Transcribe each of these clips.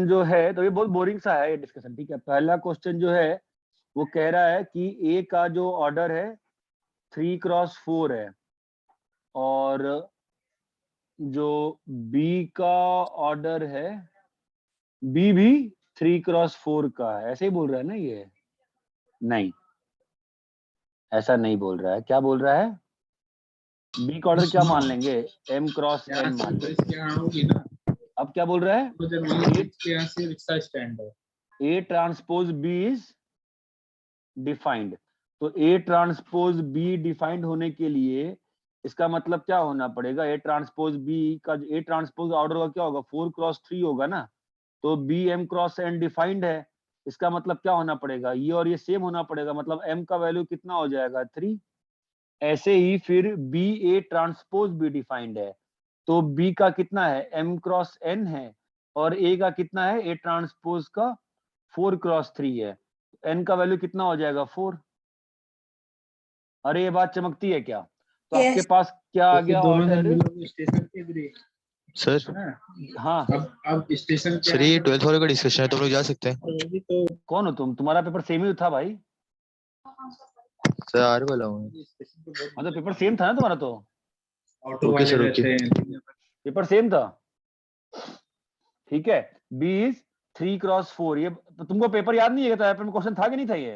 Question जो है, तो ये बहुत बोरिंग सा है ये डिस्कशन, ठीक है। पहला क्वेश्चन जो है वो कह रहा है कि ए का जो ऑर्डर है 3x4 है, और जो बी का ऑर्डर है बी भी 3x4 का है। ऐसे ही बोल रहा है ना ये? नहीं, ऐसा नहीं बोल रहा है। क्या बोल रहा है? बी का ऑर्डर क्या मान लेंगे? m×n मान लेंगे। अब क्या बोल रहा है? A transpose B is defined. तो ए ट्रांसपोज बी डिफाइंड होने के लिए इसका मतलब क्या होना पड़ेगा? ए ट्रांसपोज बी का ए ट्रांसपोज ऑर्डर का क्या होगा? 4x3 होगा ना। तो बी m×n डिफाइंड है, इसका मतलब क्या होना पड़ेगा? ये और ये सेम होना पड़ेगा, मतलब m का वैल्यू कितना हो जाएगा? 3। ऐसे ही फिर B A transpose B defined है, तो बी का कितना है? m×n है, और ए का कितना है? ए ट्रांसपोज का 4x3 है। n का वैल्यू कितना हो जाएगा? 4। अरे ये बात चमकती है क्या? तो Yes. आपके पास क्या आ गया ऑर्डर? सर हाँ अब स्टेशन सर ये 12th वाले का डिस्कशन है, तो हम लोग जा सकते हैं। कौन हो तुम? तुम्हारा पेपर सेम ही था भाई। सर आर वाला हूँ। मतलब पेपर सेम था ना तुम्हारा? तो okay sir okay. Paper same था, ठीक है। B is 3x4। ये तुमको पेपर याद नहीं है? तो पेपर में क्वेश्चन था कि नहीं था ये?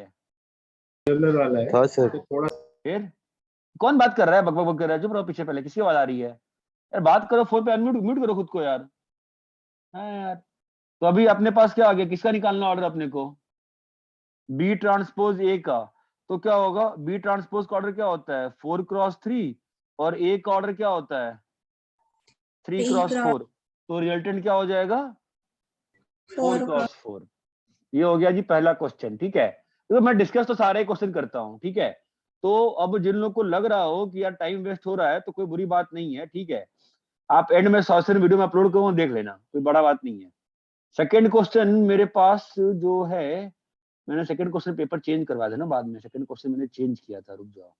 वाला है। था सर। थोड़ा फिर कौन बात कर रहा है? बक बक कर रहा है? चुप रहो, पीछे पहले किसकी आवाज आ रही है यार? बात करो, फोन पे अनम्यूट म्यूट करो खुद को यार। हाँ यार, तो अभी अपने पास क्या आ गया? किसका निकालना ऑर्डर अपने को? बी ट्रांसपोज ए का। तो क्या होगा? बी ट्रांसपोज का ऑर्डर क्या होता है? 4x3, और ए का ऑर्डर क्या होता है? 3x4। तो रिजल्टेंट क्या हो जाएगा? 4x4। ये हो गया जी पहला क्वेश्चन, ठीक है। तो मैं डिस्कस तो सारे क्वेश्चन करता हूँ, ठीक है। तो अब जिन लोगों को लग रहा हो कि यार टाइम वेस्ट हो रहा है, तो कोई बुरी बात नहीं है, ठीक है। आप एंड में सॉल्यूशन वीडियो में अपलोड करूँ, देख लेना, कोई बड़ा बात नहीं है। सेकंड क्वेश्चन मेरे पास जो है, मैंने सेकंड क्वेश्चन पेपर चेंज करवा देना बाद में। सेकंड क्वेश्चन मैंने चेंज किया था, रुक जाओ।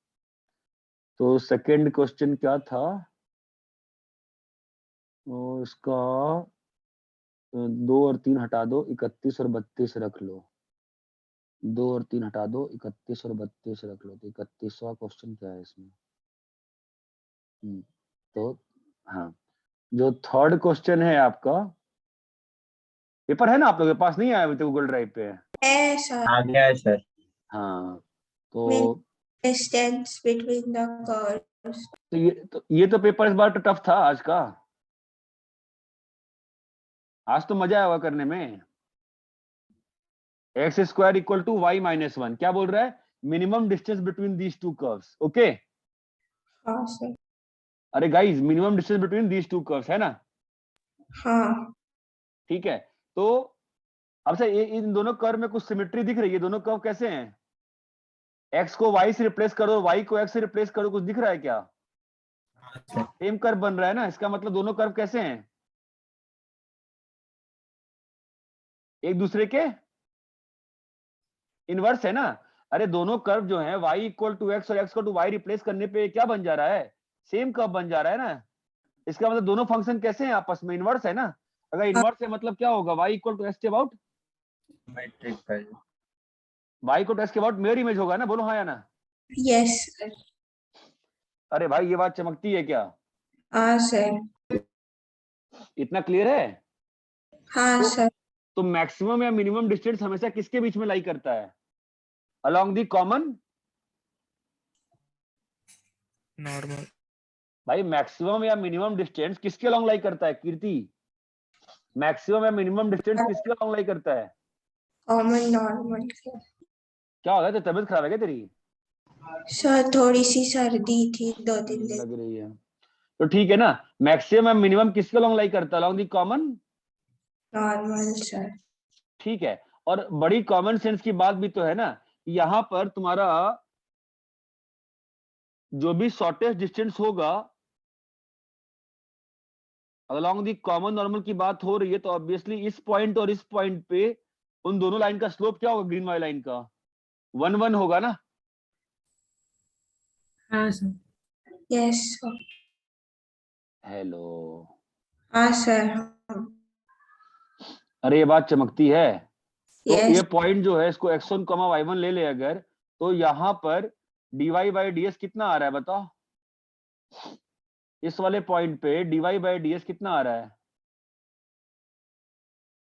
तो सेकंड क्वेश्चन क्या था? तो इसका 2 और 3 हटा दो, 31 और 32 रख लो। 2 और 3 हटा दो, 31 और 32 रख लो। तो 31वां क्वेश्चन क्या है इसमें? तो हाँ, जो थर्ड क्वेश्चन है आपका, पेपर है ना आप लोगों के पास? नहीं आया अभी तक गूगल ड्राइव पे? आ गया है सर। हाँ, तो Distance between the curves. ये तो पेपर इस बार तो टफ था आज का। आज तो मजा आया हुआ करने में। x² = y-1। क्या बोल रहा है? Minimum distance between these two curves. Okay. हाँ सर। अरे guys, minimum distance between these two curves है ना? हाँ। ठीक है। तो अब से इन दोनों कर्व में कुछ सिमेट्री दिख रही है? दोनों कर्व कैसे हैं? x को y से रिप्लेस करो, y को x से रिप्लेस करो, कुछ दिख रहा है क्या? सेम कर्व बन रहा है ना। इसका मतलब दोनों कर्व कैसे हैं? एक दूसरे के इनवर्स है ना। अरे दोनों कर्व जो हैं y = x और x = y रिप्लेस करने पे क्या बन जा रहा है? सेम कर्व बन जा रहा है ना। इसका मतलब दोनों फंक्शन कैसे हैं? आपस में इनवर्स है ना। अगर इनवर्स है मतलब क्या होगा? y = x के अबाउट y = x के अबाउट मिरर इमेज होगा ना। बोलो हाँ या ना। Yes sir. अरे भाई ये बात चमकती है क्या? हाँ सर। इतना क्लियर है? हाँ सर। तो मैक्सिमम या मिनिमम डिस्टेंस हमेशा किसके बीच में लाई करता है? Along the common normal. भाई मैक्सिमम या मिनिमम डिस्टेंस किसके अलोंग लाई करता है कीर्ति? मैक्सिमम या मिनिमम डिस्टेंस किसके अलोंग लाई करता है? Common normal. क्या हो गया? तो तबीयत खराब है क्या तेरी? सर थोड़ी सी सर्दी थी 2 दिन लग रही है। तो ठीक है ना, मैक्सिमम या मिनिमम किसके अलोंग लाई करता है? Along the common normal sir. ठीक है। और बड़ी कॉमन सेंस की बात भी तो है ना। यहां पर तुम्हारा जो भी शॉर्टेस्ट डिस्टेंस होगा अलोंग दी कॉमन नॉर्मल की बात हो रही है, तो ऑब्वियसली इस पॉइंट और इस पॉइंट पे उन दोनों लाइन का स्लोप क्या होगा? ग्रीन वाली लाइन का 1 1 होगा ना। हाँ सर। Yes sir. हेलो। हाँ सर। अरे ये बात चमकती है। तो Yes. ये पॉइंट जो है इसको x1, y1 ले ले अगर, तो यहाँ पर dy by ds कितना आ रहा है बताओ? इस वाले पॉइंट पे dy by ds कितना आ रहा है?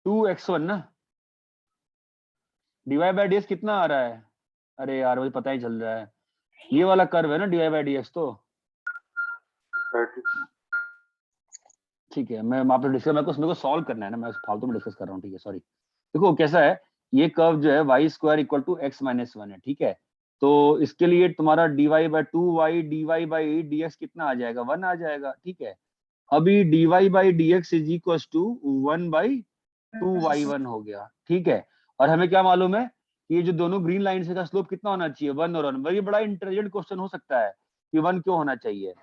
2x1 ना। dy by ds कितना आ रहा है? अरे यार मुझे पता ही चल रहा है, ये वाला कर्व है ना dy by dx। तो ठीक है, मैं आप डिस्कस, मेरे को सॉल्व करना है ना, मैं फालतू में डिस्कस कर रहा हूँ। ठीक है, सॉरी। देखो कैसा है, ये कर्व जो है y square equal to x minus 1 है। ठीक है, तो इसके लिए तुम्हारा dy by 2y dy by dx कितना आ जाएगा? 1 आ जाएगा। ठीक है, अभी dy by dx is equal to 1 by 2y1 हो गया। ठीक है, और हमें क्या मालूम है कि ये जो दोनों ग्रीन लाइन का स्लोप कितना होना चाहिए? 1 और 1। ये बड़ा इंटेलिजेंट क्वेश्चन हो सकता है कि 1 क्यों होना चाहिए।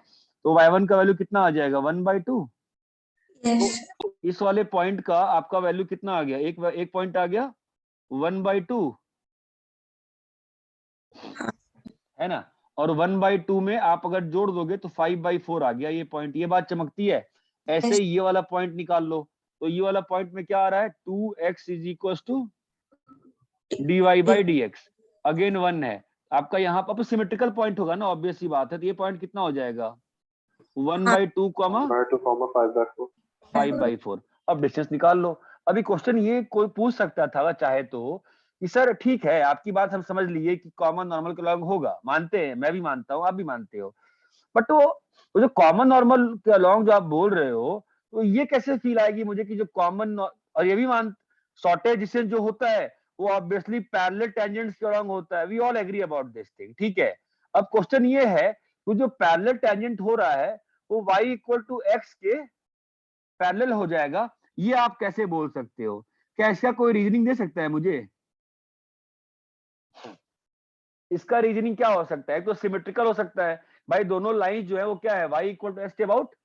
तो y1 का वैल्यू कितना आ जाएगा? 1/2। Yes. तो इस वाले पॉइंट का आपका वैल्यू कितना आ गया? एक पॉइंट आ गया 1/2, है ना। और 1/2 में आप अगर जोड़ दोगे तो 5/4 आ गया ये पॉइंट। ये बात चमकती है। ऐसे ही ये वाला पॉइंट निकाल लो, तो ये वाला पॉइंट में क्या आ रहा है? 2x is equal to dy by dx, again 1 है आपका। यहाँ पर सिमेट्रिकल पॉइंट होगा ना, ऑब्वियस सी बात है। तो ये पॉइंट कितना हो जाएगा? 1/2 5/4। अब डिस्टेंस निकाल लो। अभी क्वेश्चन ये कोई पूछ सकता था चाहे तो कि सर ठीक है, आपकी बात हम समझ लिए कि कॉमन नॉर्मल के अलॉन्ग होगा, मानते हैं, मैं भी मानता हूँ, आप भी मानते हो। बट वो जो कॉमन नॉर्मल के अलॉन्ग जो आप बोल रहे हो, तो ये कैसे फील आएगी मुझे कि जो कॉमन, और ये भी मान, शॉर्टेज डिस्टेंस जो होता है वो ऑब्वियसली पैरेलल टेंजेंट्स के अलॉन्ग होता है। We all agree about this thing. ठीक है, अब क्वेश्चन ये है कि जो पैरेलल टेंजेंट हो रहा है वो y इक्वल टू x के पैरेलल हो जाएगा। ये आप कैसे बोल सकते हो? क्या इसका कोई रीजनिंग दे सकता है मुझे? इसका रीजनिंग क्या हो सकता है? तो सिमेट्रिकल हो सकता है भाई, दोनों लाइन जो है वो क्या है? y equal to x about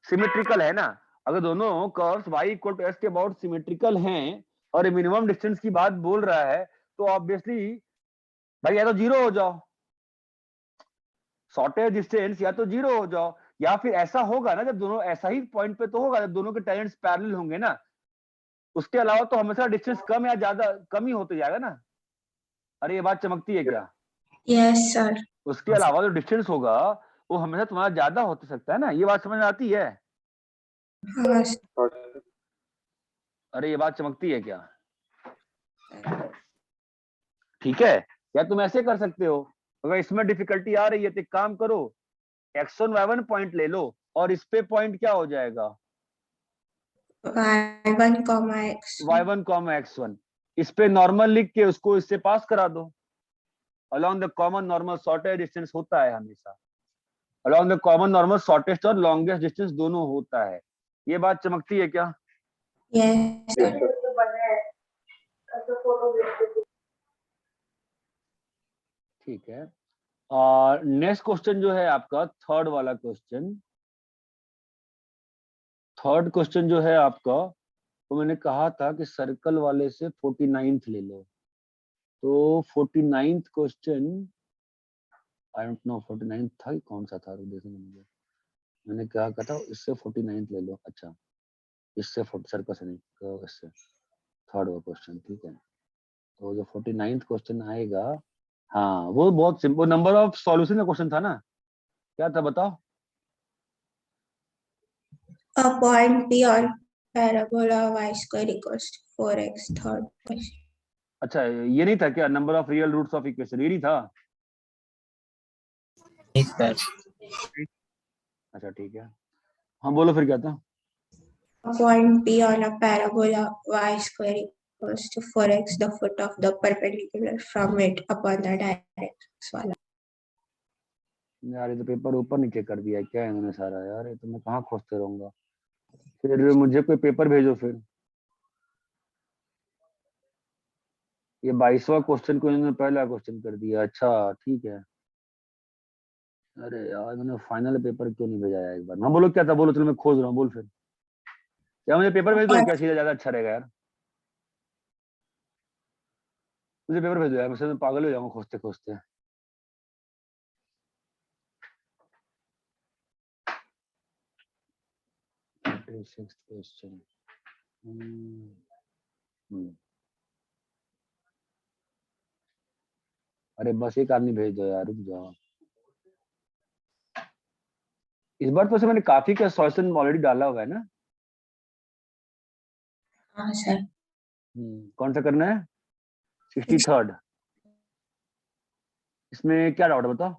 symmetrical है ना। अगर दोनों curves y equal to x के अबाउट सिमेट्रिकल हैं और मिनिमम डिस्टेंस की बात बोल रहा है, तो ऑब्वियसली भाई या तो जीरो हो जाओ, शॉर्टेज डिस्टेंस या तो जीरो हो जाओ, या फिर ऐसा होगा ना जब दोनों, ऐसा ही पॉइंट पे तो होगा जब दोनों के टेंजेंट्स पैरेलल होंगे ना। उसके अलावा तो हमेशा डिस्टेंस कम या ज्यादा कम ही होते जाएगा ना। अरे ये बात चमकती है क्या? Yes, sir. उसके अलावा जो डिस्टेंस होगा वो हमेशा तुम्हारा ज्यादा हो सकता है ना। ये बात समझ में आती है? हाँ, अरे ये बात चमकती है क्या? ठीक है, या तुम ऐसे कर सकते हो, अगर इसमें डिफिकल्टी आ रही है तो एक काम करो, x1 y1 पॉइंट ले लो और इस पे पॉइंट क्या हो जाएगा? y1, x. y1, x1। इस पे नॉर्मल लिख के उसको इससे पास करा दो। Along the common normal shortest distance होता है हमेशा, along the common normal shortest और लॉन्गेस्ट डिस्टेंस दोनों होता है। ये बात चमकती है क्या? Yes, sir. ठीक है, और नेक्स्ट क्वेश्चन जो है आपका थर्ड वाला क्वेश्चन, थर्ड क्वेश्चन जो है आपका, तो मैंने कहा था कि सर्कल वाले से 49th ले लो। तो 49th question, I don't know 49th था कि कौन सा था, देखने मुझे, मैंने क्या कहा था, इससे 49th ले लो। अच्छा, इससे सर्कल से नहीं, तो इससे थर्ड वाला क्वेश्चन। ठीक है, तो जो 49th क्वेश्चन आएगा, हाँ वो बहुत सिंपल नंबर ऑफ सॉल्यूशन का क्वेश्चन था ना। क्या था बताओ? A point P on parabola y square equals to 4x. Third question. अच्छा, ये नहीं था क्या number of real roots of equation? ये नहीं था? नहीं सर। अच्छा ठीक है, हाँ बोलो फिर क्या था? A point P on a parabola y square equals to 4x, the foot of the perpendicular from it upon the directrix वाला। यार ये तो पेपर ऊपर नीचे कर दिया है क्या इन्होंने सारा, यार ये तो मैं कहाँ खोजते रहूंगा। फिर मुझे कोई पेपर भेजो फिर। ये 22वां क्वेश्चन को इन्होंने पहला क्वेश्चन कर दिया। अच्छा ठीक है, अरे यार इन्होंने फाइनल पेपर क्यों नहीं भेजा यार एक बार? हाँ बोलो क्या था, बोलो, चलो मैं खोज रहा हूँ, बोल फिर। या मुझे पेपर भेज दो क्या, सीधा ज्यादा अच्छा रहेगा यार। मुझे पेपर भेज दो यार, मैं पागल हो जाऊंगा खोजते खोजते। क्वेश्चन अरे बस एक आदमी भेज दो यार, रुक जाओ। इस बार तो मैंने काफी का सॉल्यूशन ऑलरेडी डाला हुआ है ना। हाँ सर। कौन सा करना है? 63rd। इसमें क्या डाउट है बताओ।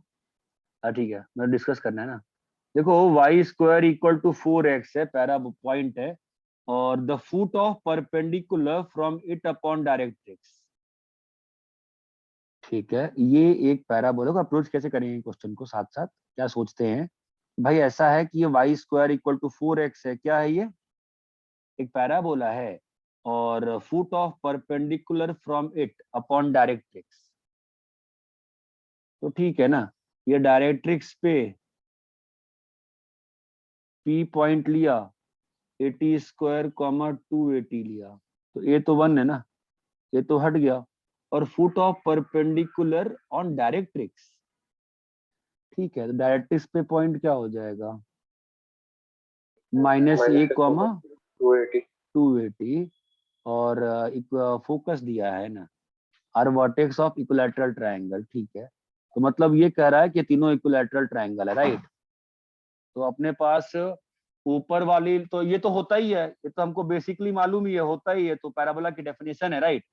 हाँ ठीक है, मैं डिस्कस करना है ना। देखो y square equal to 4x है, पैरा पॉइंट है, और the foot of perpendicular from it upon directrix. ठीक है, ये एक पैराबोला को अप्रोच कैसे करेंगे क्वेश्चन को, साथ साथ क्या सोचते हैं भाई। ऐसा है कि ये y square equal to 4x है, क्या है ये? एक पैराबोला है, और foot of perpendicular from it upon directrix. तो ठीक है ना, ये डायरेक्ट्रिक्स पे P पॉइंट लिया, 80 स्क्वायर कॉमा 280 लिया, तो ये तो 1 है ना, ये तो हट गया। और foot of perpendicular on directrix, ठीक है, तो डायरेक्ट्रिक्स पे पॉइंट क्या हो जाएगा? -a कॉमा 280, और फोकस दिया है ना, are vertex of equilateral triangle. ठीक है, तो मतलब ये कह रहा है कि तीनों इक्विलैटरल ट्रायंगल है, राइट। तो अपने पास ऊपर वाली, तो ये तो होता ही है, ये तो हमको बेसिकली मालूम ही है, होता ही है, तो पैराबोला की डेफिनेशन है, राइट।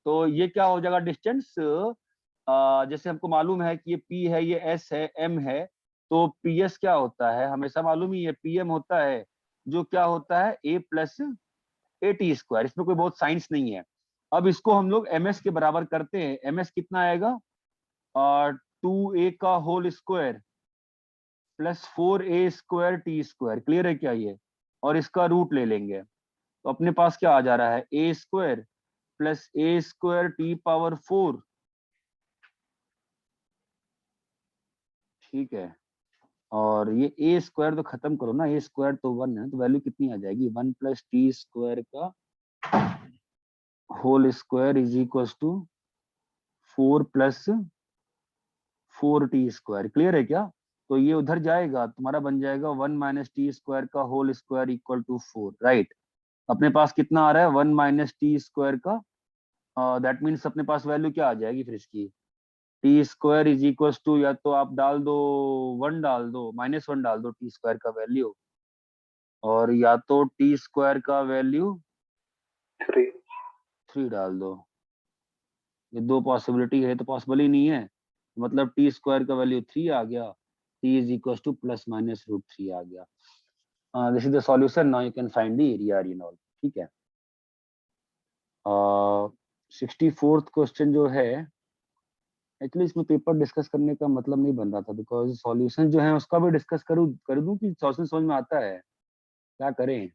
तो ये क्या हो जाएगा डिस्टेंस, जैसे हमको मालूम है कि ये P है, ये S है, M है, तो PS क्या होता है, हमेशा मालूम ही है, PM होता है, जो क्या होता है A प्लस AT स्क्वायर। इसमें कोई बहुत साइंस नहीं है। अब इसको हम लोग MS के बराबर करते हैं। MS कितना आएगा? 2A का whole square plus 4A square T square. Clear है क्या ये? और इसका रूट ले लेंगे, तो अपने पास क्या आ जा रहा है? A square plus A square T power 4। ठीक है, और ये A स्क्वायर तो खत्म करो ना, A स्क्वायर तो 1 है, तो वैल्यू कितनी आ जाएगी? 1 प्लस T स्क्वायर का whole square is equal to 4 plus 4T square. Clear है क्या? तो ये उधर जाएगा, तुम्हारा बन जाएगा 1 माइनस टी स्क्वायर का whole square equal to 4, right. अपने पास कितना आ रहा है? 1 माइनस टी स्क्वायर का, दैट मीन्स अपने पास वैल्यू क्या आ जाएगी फिर इसकी? T square is equal to, या तो आप डाल दो 1, डाल दो -1 डाल दो टी स्क्वायर का वैल्यू, और या तो टी स्क्वायर का वैल्यू 3 डाल दो। ये दो पॉसिबिलिटी है, तो पॉसिबल ही नहीं है, मतलब टी स्क्वायर का वैल्यू 3 आ गया, T is equal to plus minus √3 आ गया। This is the solution, now you can find the area रिनॉल्व। ठीक है, 64th क्वेश्चन जो है, एक्चुअली इसमें पेपर डिस्कस करने का मतलब नहीं बन रहा था, बिकॉज सॉल्यूशन जो है उसका भी डिस्कस कर दूं कि सॉल्यूशन समझ में आता है, क्या करें?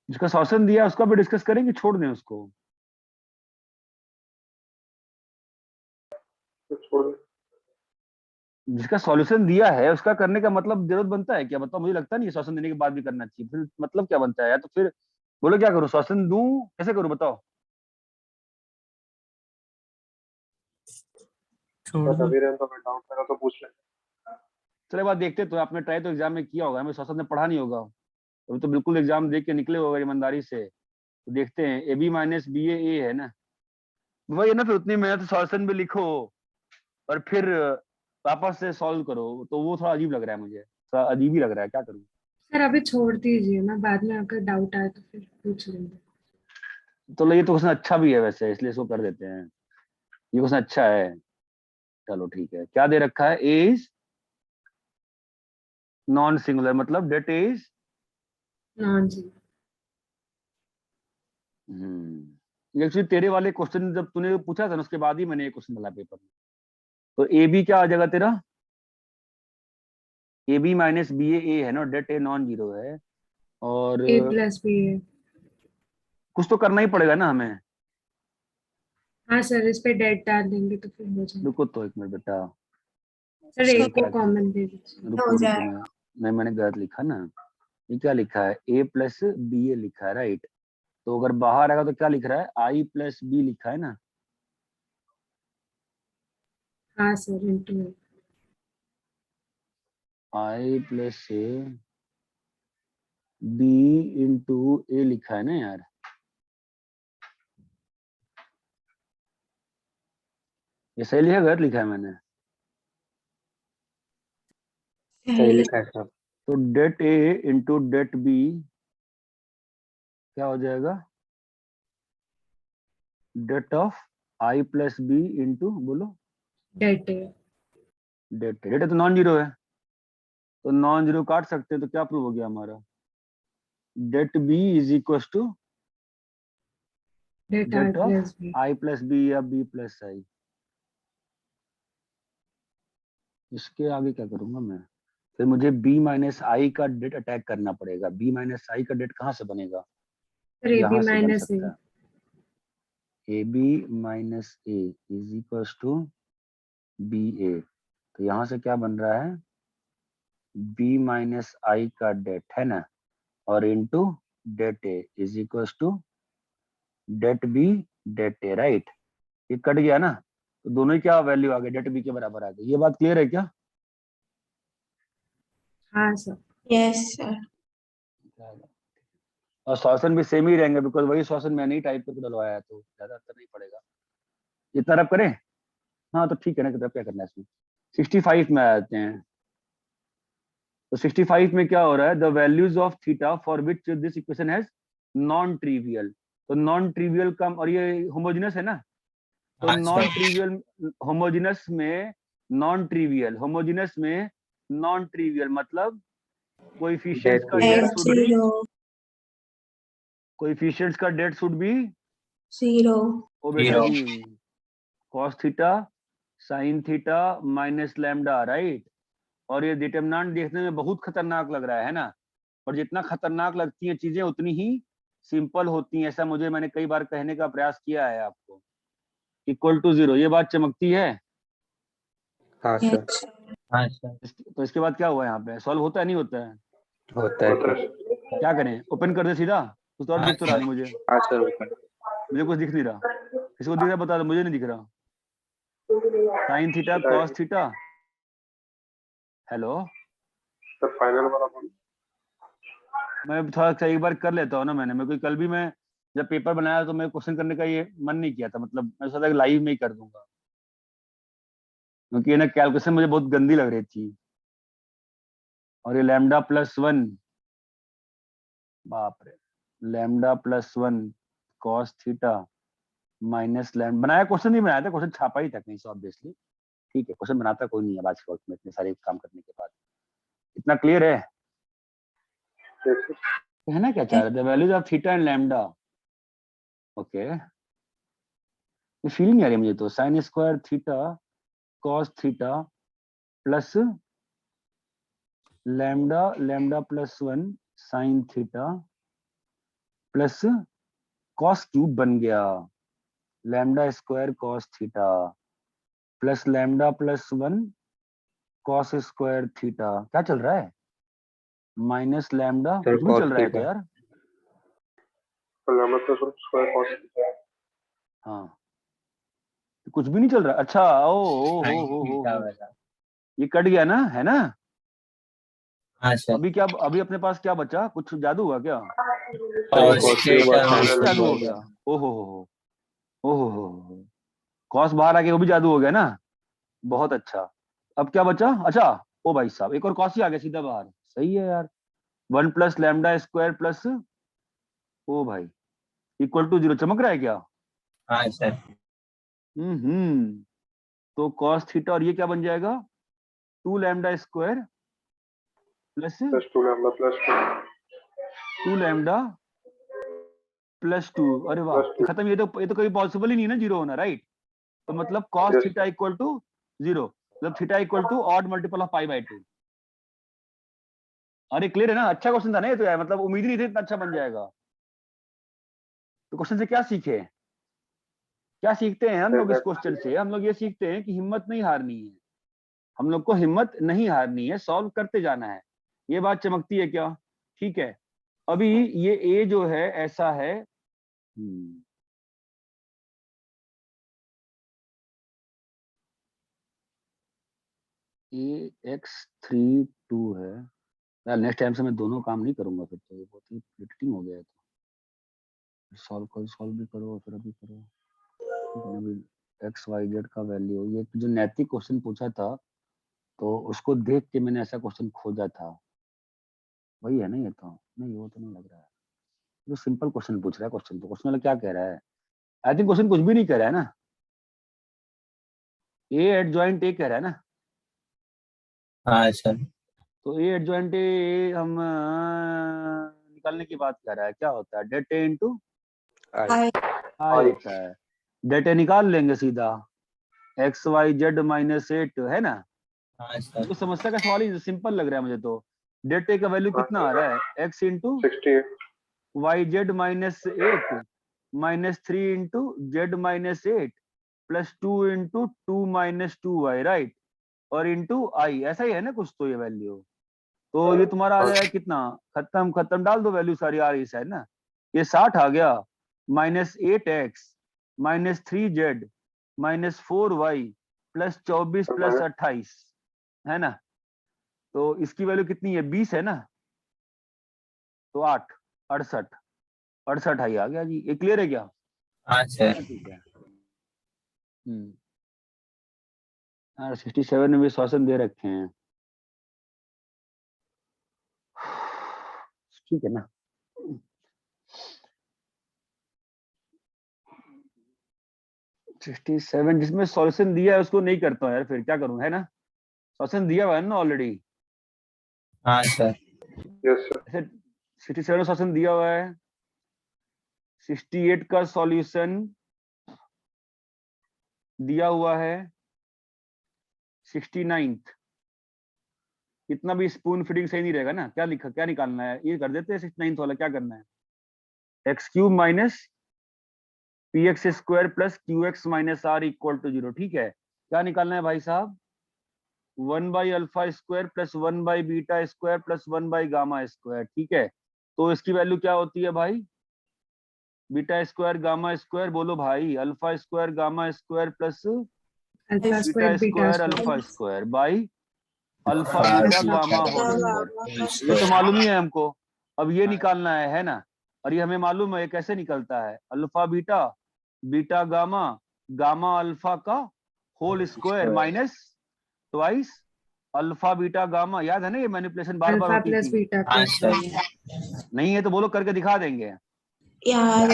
जिसका सॉल्यूशन दिया उसका भी डिस्कस करें कि छोड़ दें उसको? जिसका सॉल्यूशन दिया है उसका करने का मतलब जरूरत बनता है क्या? बताओ, मुझे लगता नहीं सॉल्यूशन देने के बाद भी करना चाहिए, फिर मतलब क्या बनता है यार? तो फिर बोलो क्या करूं, सॉल्यूशन दूं कैसे करूं बताओ? छोड़ दो। चलो बात देखते, तो आपने ट्राई तो एग्जाम में किया होगा, हमें सॉल्यूशन ने पढ़ा नहीं होगा, अभी तो बिल्कुल एग्जाम देख के निकले होगा ईमानदारी से। तो देखते हैं, AB माइनस BA A है ना, वही है ना, फिर उतनी मेहनत सॉल्यूशन भी लिखो और फिर वापस से सॉल्व करो, तो वो थोड़ा अजीब लग रहा है मुझे, थोड़ा अजीब ही लग रहा है, क्या करूं? सर अभी छोड़ दीजिए ना, बाद में अगर डाउट आए तो फिर पूछ लेंगे। तो ये तो क्वेश्चन अच्छा भी है वैसे, इसलिए इसको कर देते हैं, ये क्वेश्चन अच्छा है। चलो ठीक है, क्या दे रखा है? ए इज नॉन सिंगुलर, मतलब डेट इज हाँ जी। एक्चुअली तेरे वाले क्वेश्चन जब तूने पूछा था ना, उसके बाद ही मैंने ये क्वेश्चन डाला पेपर में। तो ए बी क्या आ जाएगा तेरा? AB माइनस BA A है ना, डेट ए नॉन जीरो है, और A प्लस बी है। कुछ तो करना ही पड़ेगा ना हमें। हाँ सर, इस पे डेट डाल देंगे तो फिर हो जाएगा। रुको तो एक मिनट बेटा, सर ये एक को क्या, कॉमन दे दीजिए। रुको हो रुको, जाएगा। मैंने गलत लिखा ना। ये क्या लिखा है? A प्लस BA लिखा है, राइट। तो अगर बाहर आएगा तो क्या लिख रहा है? I प्लस B लिखा है ना। हाँ सर, इंटू है। I प्लस बी इंटू ए लिखा है ना यार, ये सही लिखा गलत लिखा है मैंने? सही लिखा है सर। तो det A into det B क्या हो जाएगा? Det of I plus B into बोलो डेट है। डेट डेट तो नॉन जीरो है, तो नॉन जीरो काट सकते हैं, तो क्या प्रूव हो गया हमारा? Det B is equal to det I det of plus B. I plus B या बी प्लस आई। इसके आगे क्या करूंगा मैं? फिर मुझे b माइनस आई का डेट अटैक करना पड़ेगा। b माइनस आई का डेट कहाँ से बनेगा? सर ए बी यहाँ से बन माइनस ए। सकता है। ab minus A is equal to B A. तो यहाँ से क्या बन रहा है? b माइनस आई का डेट है ना, और into det A is equal to det B det A, right? ये कट गया ना, तो दोनों ही क्या वैल्यू आ गई? डेट बी के बराबर आ गई। ये बात क्लियर है क्या? हाँ सर। Yes, sir. और सॉल्यूशन भी सेम ही रहेंगे, बिकॉज वही सॉल्यूशन मैंने ही टाइप करके डलवाया है, तो ज्यादा अंतर नहीं पड़ेगा। इतना रब करें? हाँ तो ठीक है ना, क्या करना है इसमें। 65 में आते हैं। तो 65 में क्या हो रहा है? The values of theta for which this equation has non trivial. तो नॉन ट्रिवियल का, और ये होमोजेनस है ना, तो नॉन ट्रिवियल होमोजेनस में नॉन ट्रिवियल, होमोजेनस में नॉन ट्रिवियल मतलब कोएफिशिएंट्स का det At should be, 0, coefficients का डेट शुड बी 0. ओ बेटा जी cos theta sin theta minus lambda, right? और ये डिटरमिनेंट देखने में बहुत खतरनाक लग रहा है ना, और जितना खतरनाक लगती हैं चीजें उतनी ही सिंपल होती हैं, ऐसा मैंने कई बार कहने का प्रयास किया है आपको। इक्वल टू 0, ये बात चमकती है। हाँ सर। Yes. हाँ सर। तो इसके बाद क्या हुआ? यहाँ पे सॉल्व होता है नहीं होता है? होता है सर। क्या करें? ओपन कर दे सीधा? कुछ तो और दिख तो रहा नहीं मुझे। हाँ सर ओपन। मुझे कुछ दिख नहीं रहा। किसको दिख रहा बता दो, मुझे नहीं दिख रहा। Sine theta cos theta, hello? Sir final वाला बोल। मैं थोड़ा सा एक बार कर लेता हूँ ना, मैं कोई कल भी मैं जब पेपर बनाया तो मैं क्वेश्चन करने का ये मन नहीं किया था, मतलब मैं सोचा लाइव में ही कर दूंगा, क्योंकि ना कैलकुलेशन मुझे बहुत गंदी लग रही थी। और ये लैम्डा प्लस वन, बाप रे, lambda plus one cos theta minus lambda. बनाया क्वेश्चन नहीं बनाया था, क्वेश्चन छापा ही था कहीं से ऑब्वियसली। ठीक है, क्वेश्चन बनाता कोई नहीं है आज के वक्त में, इतने सारे काम करने के बाद। इतना क्लियर है? कहना क्या चाह रहे थे? Values of theta and lambda. Okay, ये फीलिंग आ रही है मुझे। तो sign square theta cos theta plus lambda, lambda plus one sine theta plus cos cube बन गया, lambda square cos theta plus lambda plus one cos square theta. क्या चल रहा है? माइनस लैम्डा, सर कुछ भी cos चल रहा है तो थीटा। यार। Lambda plus one square cos. हाँ, कुछ भी नहीं चल रहा। अच्छा, ओ हो, ये कट गया ना, है ना? हाँ सर। अभी क्या, अभी अपने पास क्या बचा? कुछ जादू हुआ क्या? cos थीटा जादू हो गया। ओ हो, कॉस बाहर आ गया, वो भी जादू हो गया ना। बहुत अच्छा। अब क्या बचा? अच्छा, ओ भाई साहब, एक और कॉस ही आ गया सीधा बाहर। सही है यार। One plus lambda square plus, ओ भाई, इक्वल टू 0 चमक रहा है क्या? हाँ सर। तो कॉस थीटा, और ये क्या बन जाएगा? 2 lambda square plus plus two lambda plus 2 lambda plus 2। अरे वाह, प्लस ये खत्म। ये तो कभी पॉसिबल ही नहीं है ना 0 होना, राइट? तो मतलब cos Yes. Theta equal to 0, मतलब theta equal to odd multiple of pi by 2। अरे क्लियर है ना? अच्छा क्वेश्चन था ना ये तो यार, मतलब उम्मीद नहीं थी इतना अच्छा बन जाएगा। तो क्वेश्चन से क्या सीखे? क्या सीखते हैं हम लोग इस क्वेश्चन से? हम लोग ये सीखते हैं कि हिम्मत नहीं हारनी है। हम लोग को हिम्मत नहीं हारनी है, सॉल्व करते जाना है। ये बात चमकती है क्या? ठीक है। अभी ये ए जो है ऐसा है, ए x 3 2 है, यार नेक्स्ट टाइम से मैं दोनों काम नहीं करूंगा, फिर तो ये बहुत ही रिपीटिंग हो गया है। तो सॉल्व भी करो फिर अभी करो, ठीक है ना। अभी एक्स वाई जेड का वैल्यू, ये जो नैतिक क्वेश्चन पूछा था तो उसको देख के मैंने ऐसा क्वेश्चन खोजा था, वही है ना ये? तो नहीं, वो तो नहीं लग रहा है। जो सिंपल क्वेश्चन पूछ रहा है, क्वेश्चन वाला क्या कह रहा है? आई थिंक क्वेश्चन कुछ भी नहीं कह रहा है ना, ए एडजॉइंट ए कह रहा है ना। हाँ सर। तो ए एडजॉइंट ए हम निकालने की बात कर रहा है, क्या होता है? डेट ए इंटू I आई होता है। डेट ए निकाल लेंगे सीधा, एक्स वाई जेड माइनस 8 है ना। हाँ सर। तो समस्या का सवाल ही सिंपल लग रहा है मुझे तो। डेट ए का वैल्यू कितना आ रहा है? X into 68 y z minus 8 minus 3 into z minus 8 plus 2 into 2 minus 2y, right, और इंटू आई, ऐसा ही है ना कुछ तो ये वैल्यू। तो ये तुम्हारा आ जाएगा कितना? खत्म खत्म डाल दो वैल्यू सारी आ रही है ना। ये 60 आ गया, minus 8x minus 3z minus 4y plus 24 plus 28 है ना। तो इसकी वैल्यू कितनी है? 20 है ना। तो 8 68 68 आई आ गया जी। ये क्लियर है क्या? हाँ सर। ठीक है। 67 में भी श्वासन दे रखे हैं, ठीक है ना। सिक्सटी सेवन जिसमें सॉल्यूशन दिया है उसको नहीं करता हूँ यार, फिर क्या करूं, है ना। सॉल्यूशन दिया हुआ है ना ऑलरेडी। हाँ सर। Yes sir. 67 में सॉल्यूशन दिया हुआ है, 68 का सॉल्यूशन दिया हुआ है, 69th। इतना भी स्पून फीडिंग सही नहीं रहेगा ना। क्या लिखा, क्या निकालना है? ये कर देते हैं 69th वाला। क्या करना है? X cube minus p x square plus q x minus r equal to 0। ठीक है, क्या निकालना है भाई साहब? 1 by alpha square plus 1 by beta square plus 1 by gamma square. ठीक है, तो इसकी वैल्यू क्या होती है भाई? बीटा स्क्वायर गामा स्क्वायर, बोलो भाई। Alpha square gamma square plus alpha beta square beta square alpha square square by alpha हाँ, beta beta gamma whole square. ये तो मालूम ही है हमको। अब ये निकालना है ना। और ये हमें मालूम है ये कैसे निकलता है। Alpha beta beta gamma gamma alpha का whole square minus twice alpha beta gamma. याद है ना ये मैनिपुलेशन बार बार अल्फा होती प्लस थी। बीटा हाँ प्लस सर। नहीं है तो बोलो, करके दिखा देंगे याद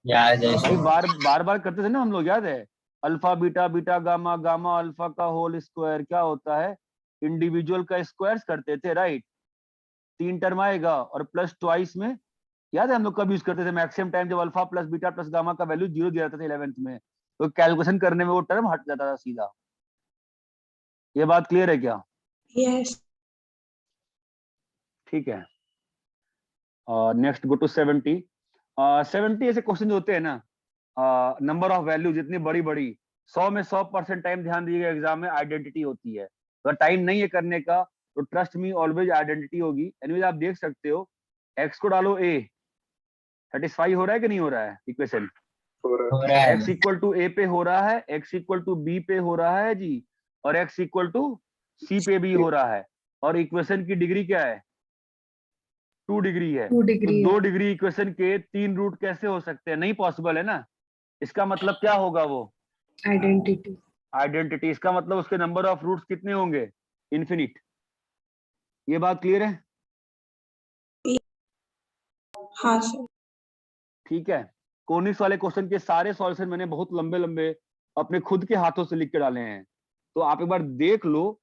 याद है भाई। सर। बार बार करते थे ना हम लोग, याद है। Alpha beta beta gamma gamma alpha का होल स्क्वायर क्या होता है? इंडिविजुअल का स्क्वायर करते थे, राइट। 3 टर्म आएगा और प्लस ट्वाइस में, याद है हम लोग कब यूज करते थे? मैक्सिमम टाइम जब alpha plus beta plus gamma का वैल्यू 0 दिया जाता था 11th में, तो कैलकुलेशन करने में वो टर्म हट जाता था सीधा। ये बात क्लियर है क्या? yes ठीक है। Next go to 70। 70 ऐसे क्वेश्चन होते हैं ना, नंबर ऑफ वैल्यू जितनी बड़ी बड़ी, 100 में 100% टाइम ध्यान दीजिएगा एग्जाम में आइडेंटिटी होती है। अगर टाइम नहीं है करने का तो ट्रस्ट मी ऑलवेज आइडेंटिटी होगी। एनीवेज आप देख सकते हो, एक्स को डालो ए, सेटिस्फाई हो रहा है कि नहीं हो रहा है इक्वेशन? हो रहा हो रहा है। एक्स इक्वल टू ए पे हो रहा है, एक्स इक्वल टू बी पे हो रहा है जी, और एक्स इक्वल टू सी पे भी हो रहा है। और इक्वेशन की डिग्री क्या है? 2 डिग्री है। 2 तो डिग्री 2 है। डिग्री इक्वेशन के 3 रूट कैसे हो सकते हैं? नहीं पॉसिबल है ना। इसका मतलब क्या होगा? वो आइडेंटिटी। आइडेंटिटी। इसका मतलब उसके नंबर ऑफ रूट्स कितने होंगे? इन्फिनिट। ये बात क्लियर है? हाँ सर ठीक है। कोनिक्स वाले क्वेश्चन के सारे सॉल्यूशन मैंने बहुत लंबे लंबे अपने खुद के हाथों से लिख के डाले हैं, तो आप एक बार देख लो,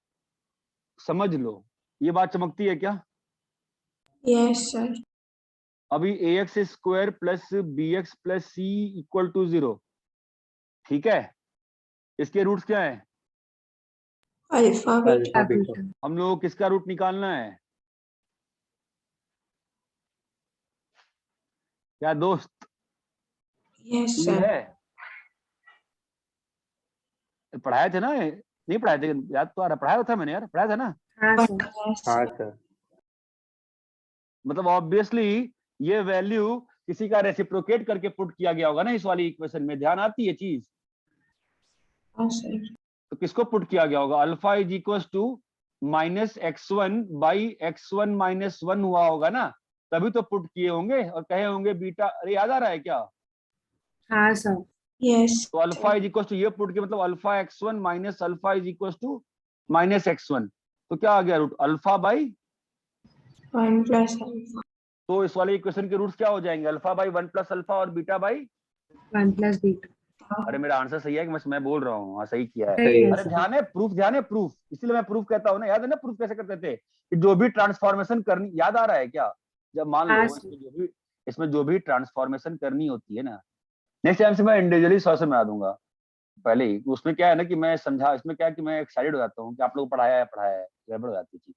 समझ लो। ये बात चमकती है क्या? yes सर अभी A X square plus B X plus C equal to 0, ठीक है। इसके रूट्स क्या है? Alpha beta beta. हम लोग किसका रूट निकालना है? क्या दोस्त? yes ई सर है। पढ़ाए थे ना? नहीं पढ़ाए थे? याद तो आ रहा, पढ़ाया था मैंने यार, पढ़ाया था ना। हाँ but सर। yes हाँ सर। मतलब ऑब्वियसली ये वैल्यू किसी का रेसिप्रोकेट करके पुट किया गया होगा ना इस वाली इक्वेशन में। ध्यान आती है चीज? हाँ सर तो किसको पुट किया गया होगा? Alpha is equal to minus x1 by x1 minus 1 हुआ होगा ना, तभी तो पुट किए होंगे और कहे होंगे बीटा। अरे याद आ रहा है क्या? हाँ सर। Yes. तो अल्फा इज इक्वल टू, ये पुट के मतलब alpha x1 minus alpha is equal to minus x1, तो क्या आ गया root alpha by. 1 plus alpha. तो इस वाले इक्वेशन के रूट्स क्या हो जाएंगे? अल्फा बाई 1 प्लस अल्फा और बीटा बाई। 1 plus beta. अरे मेरा आंसर सही है कि मैं बोल रहा हूँ? हाँ सही किया है। सही है अरे सर। ध्यान है प्रूफ, ध्यान है प्रूफ, इसीलिए मैं प्रूफ कहता हूँ ना। याद है ना प्रूफ कैसे करते थे कि जो भी ट्रांसफॉर्मेशन करनी, याद आ रहा है क्या? जब मान हाँ लो सर। इसमें जो भी ट्रांसफॉर्मेशन करनी होती है ना, नेक्स्ट टाइम से मैं इंडिविजुअली सॉल्व बना दूंगा पहले ही। उसमें क्या है ना कि मैं समझा, इसमें क्या है कि मैं एक्साइटेड हो जाता हूँ कि आप लोग पढ़ाया है, गड़बड़ हो जाती थी।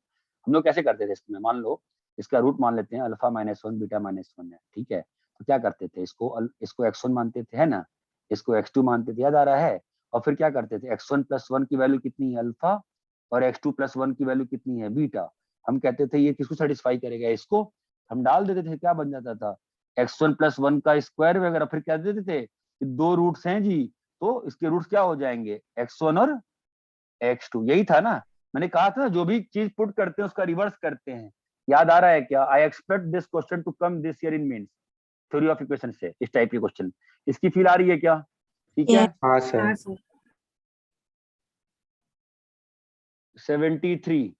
हम लोग कैसे करते थे इसमें, मान लो इसका रूट मान लेते हैं अल्फा माइनस 1 बीटा माइनस 1 है, ठीक है। तो क्या करते थे, इसको x1 मानते थे, है ना, इसको x2 मानते थे, याद आ रहा है। और फिर क्या करते थे, x1 प्लस 1 की वैल्यू कितनी है, अल्फा, और x2 प्लस 1 की वैल्यू कितनी है, बीटा। हम कहते थे ये किसको सेटिस्फाई करेगा, इसको। हम डाल देते थे, क्या बन जाता था, x1 प्लस 1 का स्क्वायर वगैरह। फिर क्या देते थे कि 2 रूट्स हैं जी, तो इसके रूट्स क्या हो जाएंगे, x1 और x2। यही था ना, मैंने कहा था ना जो भी चीज पुट करते हैं उसका रिवर्स करते हैं। याद आ रहा है क्या? I expect this question to come this year in mains, theory of equation से इस टाइप के क्वेश्चन। इसकी फील आ रही है क्या? ठीक है। हाँ हाँ सर। सर। 73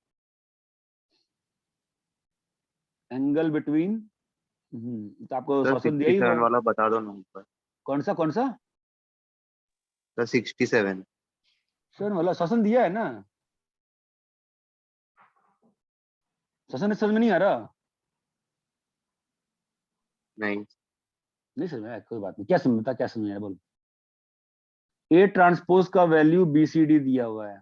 एंगल बिटवीन, तो आपको सर क्वेश्चन दिया ही 67 हुआ है। वाला बता दो नंबर। कौन सा कौन सा? सर 67। सर मतलब क्वेश्चन दिया है ना, क्वेश्चन समझ में नहीं आ रहा? नहीं नहीं समझ में आया, कोई बात नहीं। क्या समझता, क्या समझ आया, बोलो। ए ट्रांसपोज का वैल्यू BCD दिया हुआ है,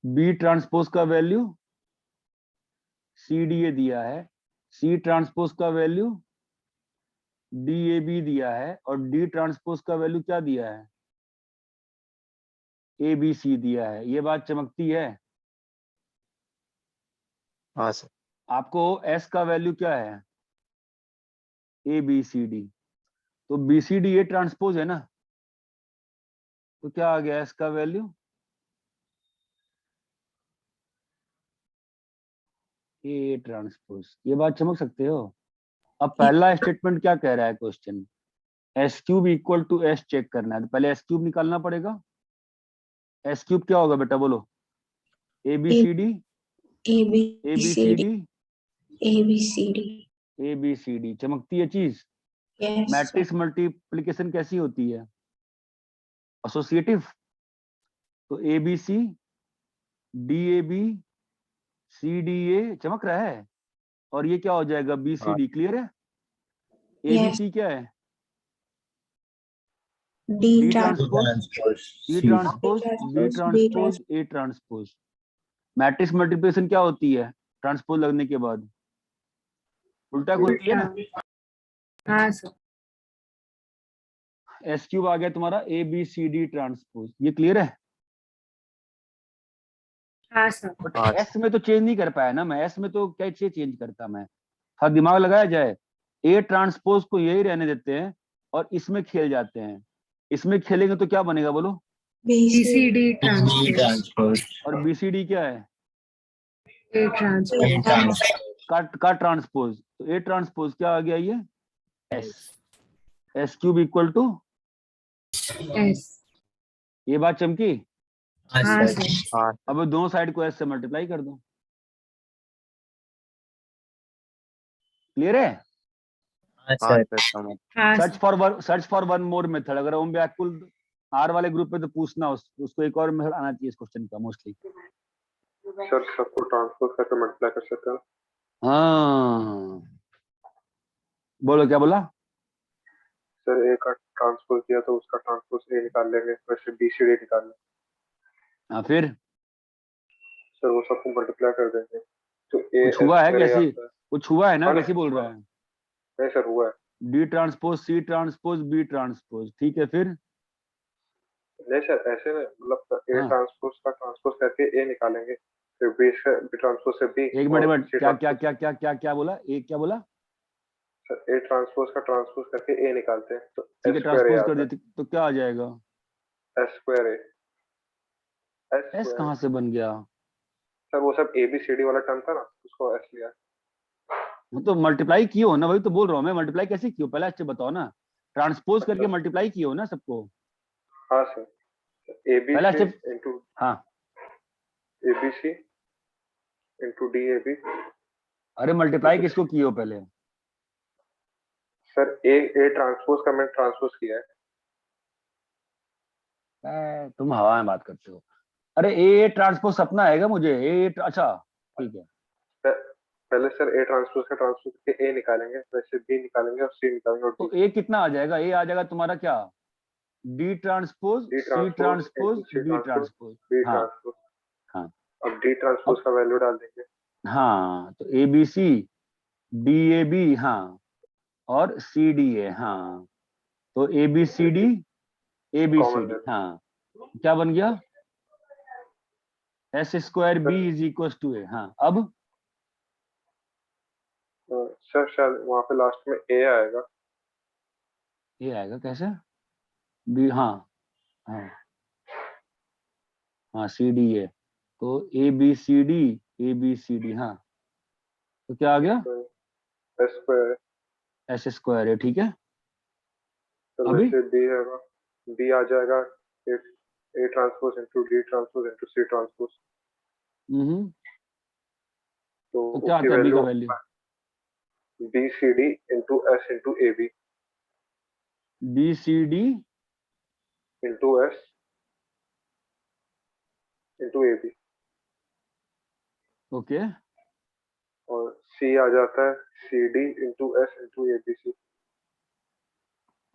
बी ट्रांसपोज का वैल्यू CDA दिया है, सी ट्रांसपोज का वैल्यू DAB दिया है, और डी ट्रांसपोज का वैल्यू क्या दिया है, ABC दिया है। ये बात चमकती है। हाँ सर। आपको S का वैल्यू क्या है, ABCD, तो BCD ए ट्रांसपोज है ना, तो क्या आ गया S का वैल्यू, ए ट्रांसपोज। ये बात चमक सकते हो। अब पहला स्टेटमेंट क्या कह रहा है question, S cube equal to S check करना है, तो पहले S क्यूब निकालना पड़ेगा। S क्यूब क्या होगा बेटा, बोलो। ABCD ABCD. ABCD चमकती है चीज। Yes. मैट्रिक्स मल्टीप्लिकेशन कैसी होती है, एसोसिएटिव। तो ABC DAB CDA चमक रहा है, और ये क्या हो जाएगा, BCD। क्लियर है? Yes. ABC क्या है, D D transpose. Transpose, C C transpose, B B transpose, A transpose. Matrix multiplication क्या होती है ट्रांसपोज लगने के बाद, उल्टा होती है ना। हाँ सर। S क्यूब आ गया तुम्हारा ABCD ट्रांसपोज। ये क्लियर है? हाँ सर। बट S में तो चेंज नहीं कर पाया ना मैं, S में तो कैसे चेंज करता मैं, थोड़ा दिमाग लगाया जाए। A ट्रांसपोज को यही रहने देते हैं और इसमें खेल जाते हैं। इसमें खेलेंगे तो क्या बनेगा, बोलो। BCD B transpose. transpose और BCD क्या है, A ट्रांसपोज। A transpose का ट्रांसपोज। तो A ट्रांसपोज क्या आ गया, ये S cube equal to. S। ये बात चमकी। हाँ हाँ सर। सर। हाँ अब दोनों साइड को S से मल्टीप्लाई कर दो। क्लियर है? हाँ हाँ सर। सर समझ। हाँ search for one more method. अगर ओम व्याकुल R वाले ग्रुप पे तो पूछना उसको एक और मेथड आना चाहिए इस क्वेश्चन का मोस्टली। सर सबको ट्रांसपोज करके मल्टीप्लाई कर सकते हैं। हाँ बोलो, क्या बोला? सर ए का ट्रांसपोज दिया तो उसका ट्रांसपोज ए निकाल लेंगे, वैसे BCD निकाल लेंगे। हाँ फिर सर वो सबको मल्टीप्लाई कर देंगे तो ए कुछ हुआ है स्क्वायर ए कैसी, आता है। कुछ हुआ है ना, हाँ, कैसी बोल रहा है? नहीं सर हुआ है। D transpose C transpose B transpose, ठीक है। फिर नहीं सर ऐसे नहीं, मतलब ए हाँ ट्रांसपोज का ट्रांसपोज करके ए निकालेंगे, फिर बी ट्रांसपोज से बी एक मिनट और मिनट, सी क्या क्या ट्रांसपोज। क्या क्या क्या क्या बोला, एक क्या बोला? सर ए ट्रांसपोज का ट्रांसपोज करके ए निकालते हैं तो ठीक है, S स्क्वायर ए ट्रांसपोज कर आता देते तो क्या आ जाएगा, है, S स्क्वायर ए। एस एस कहाँ से बन गया? सर वो सब ABCD वाला टर्म था ना, उसको एस लिया। वो तो मल्टीप्लाई किए हो ना, वही तो बोल रहा हूँ मैं। मल्टीप्लाई कैसे किए हो पहले अच्छे बताओ ना। ट्रांसपोज करके अच्छा। मल्टीप्लाई किए हो ना सबको। हाँ सर, पहला ABC स्टेप। इंटू हाँ, ABC इंटू DAB। अरे मल्टीप्लाई किसको किए हो पहले? सर ए ट्रांसपोज का मैंने ट्रांसपोज किया है। तुम हवा में बात करते हो। अरे ए ट्रांसपोज सपना आएगा मुझे। अच्छा ठीक है। पहले सर ए ट्रांसपोज का ट्रांसपोज करके ए निकालेंगे, वैसे बी निकालेंगे और सी निकालेंगे और तो डी। ए कितना आ जाएगा? ए आ जाएगा तुम्हारा क्या? D transpose D C transpose transpose into C B transpose transpose. B हाँ ट्रांसपोज। हाँ। अब डी ट्रांसपोज अब का वैल्यू डाल देंगे। हाँ, तो A B C D A B, हाँ, और सी डी ए, हाँ। तो A B C D A B C common D, ले हाँ। क्या बन गया? S square B sir. Is equal to A. हाँ, अब सर शायद वहां पे लास्ट में ए आएगा। ये आएगा कैसे? बी, हाँ हाँ हाँ, सी डी ए। तो ए बी सी डी, हाँ। तो क्या आ गया? S square. एस स्क्वायर है, ठीक है। सर अभी वैसे बी आएगा, बी आ जाएगा A transpose into D transpose into C transpose. Hmm, तो तो क्या उसकी आता है बी का value value? BCD into S into AB B C D into S into AB। Okay. और C आ जाता है CD into S into ABC।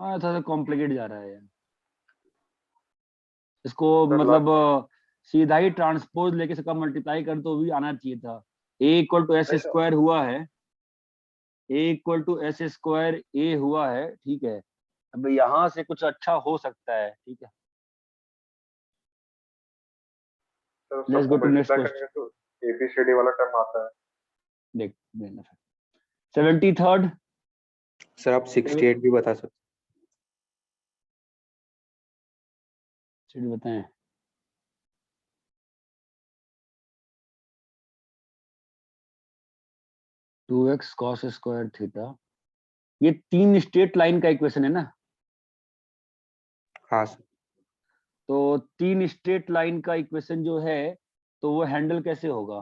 हाँ, थोड़ा कॉम्प्लिकेट जा रहा है यार। इसको सर मतलब सीधा ही ट्रांसपोज लेके इसका मल्टीप्लाई कर तो भी आना चाहिए था। ए इक्वल टू एस स्क्वायर हुआ है, ए इक्वल टू एस स्क्वायर ए हुआ है, ठीक है। अब यहाँ से कुछ अच्छा हो सकता है, ठीक है। सर लेट्स सबको go to next multiply question. करेंगे तो ABCD वाला टर्म आता है। देख देना फिर 73rd। सर आप 68 भी बता सकते बताएं। Two x cos square theta, ये 3 स्ट्रेट लाइन का इक्वेशन है ना। हाँ सर। तो 3 स्ट्रेट लाइन का इक्वेशन जो है, तो वो हैंडल कैसे होगा?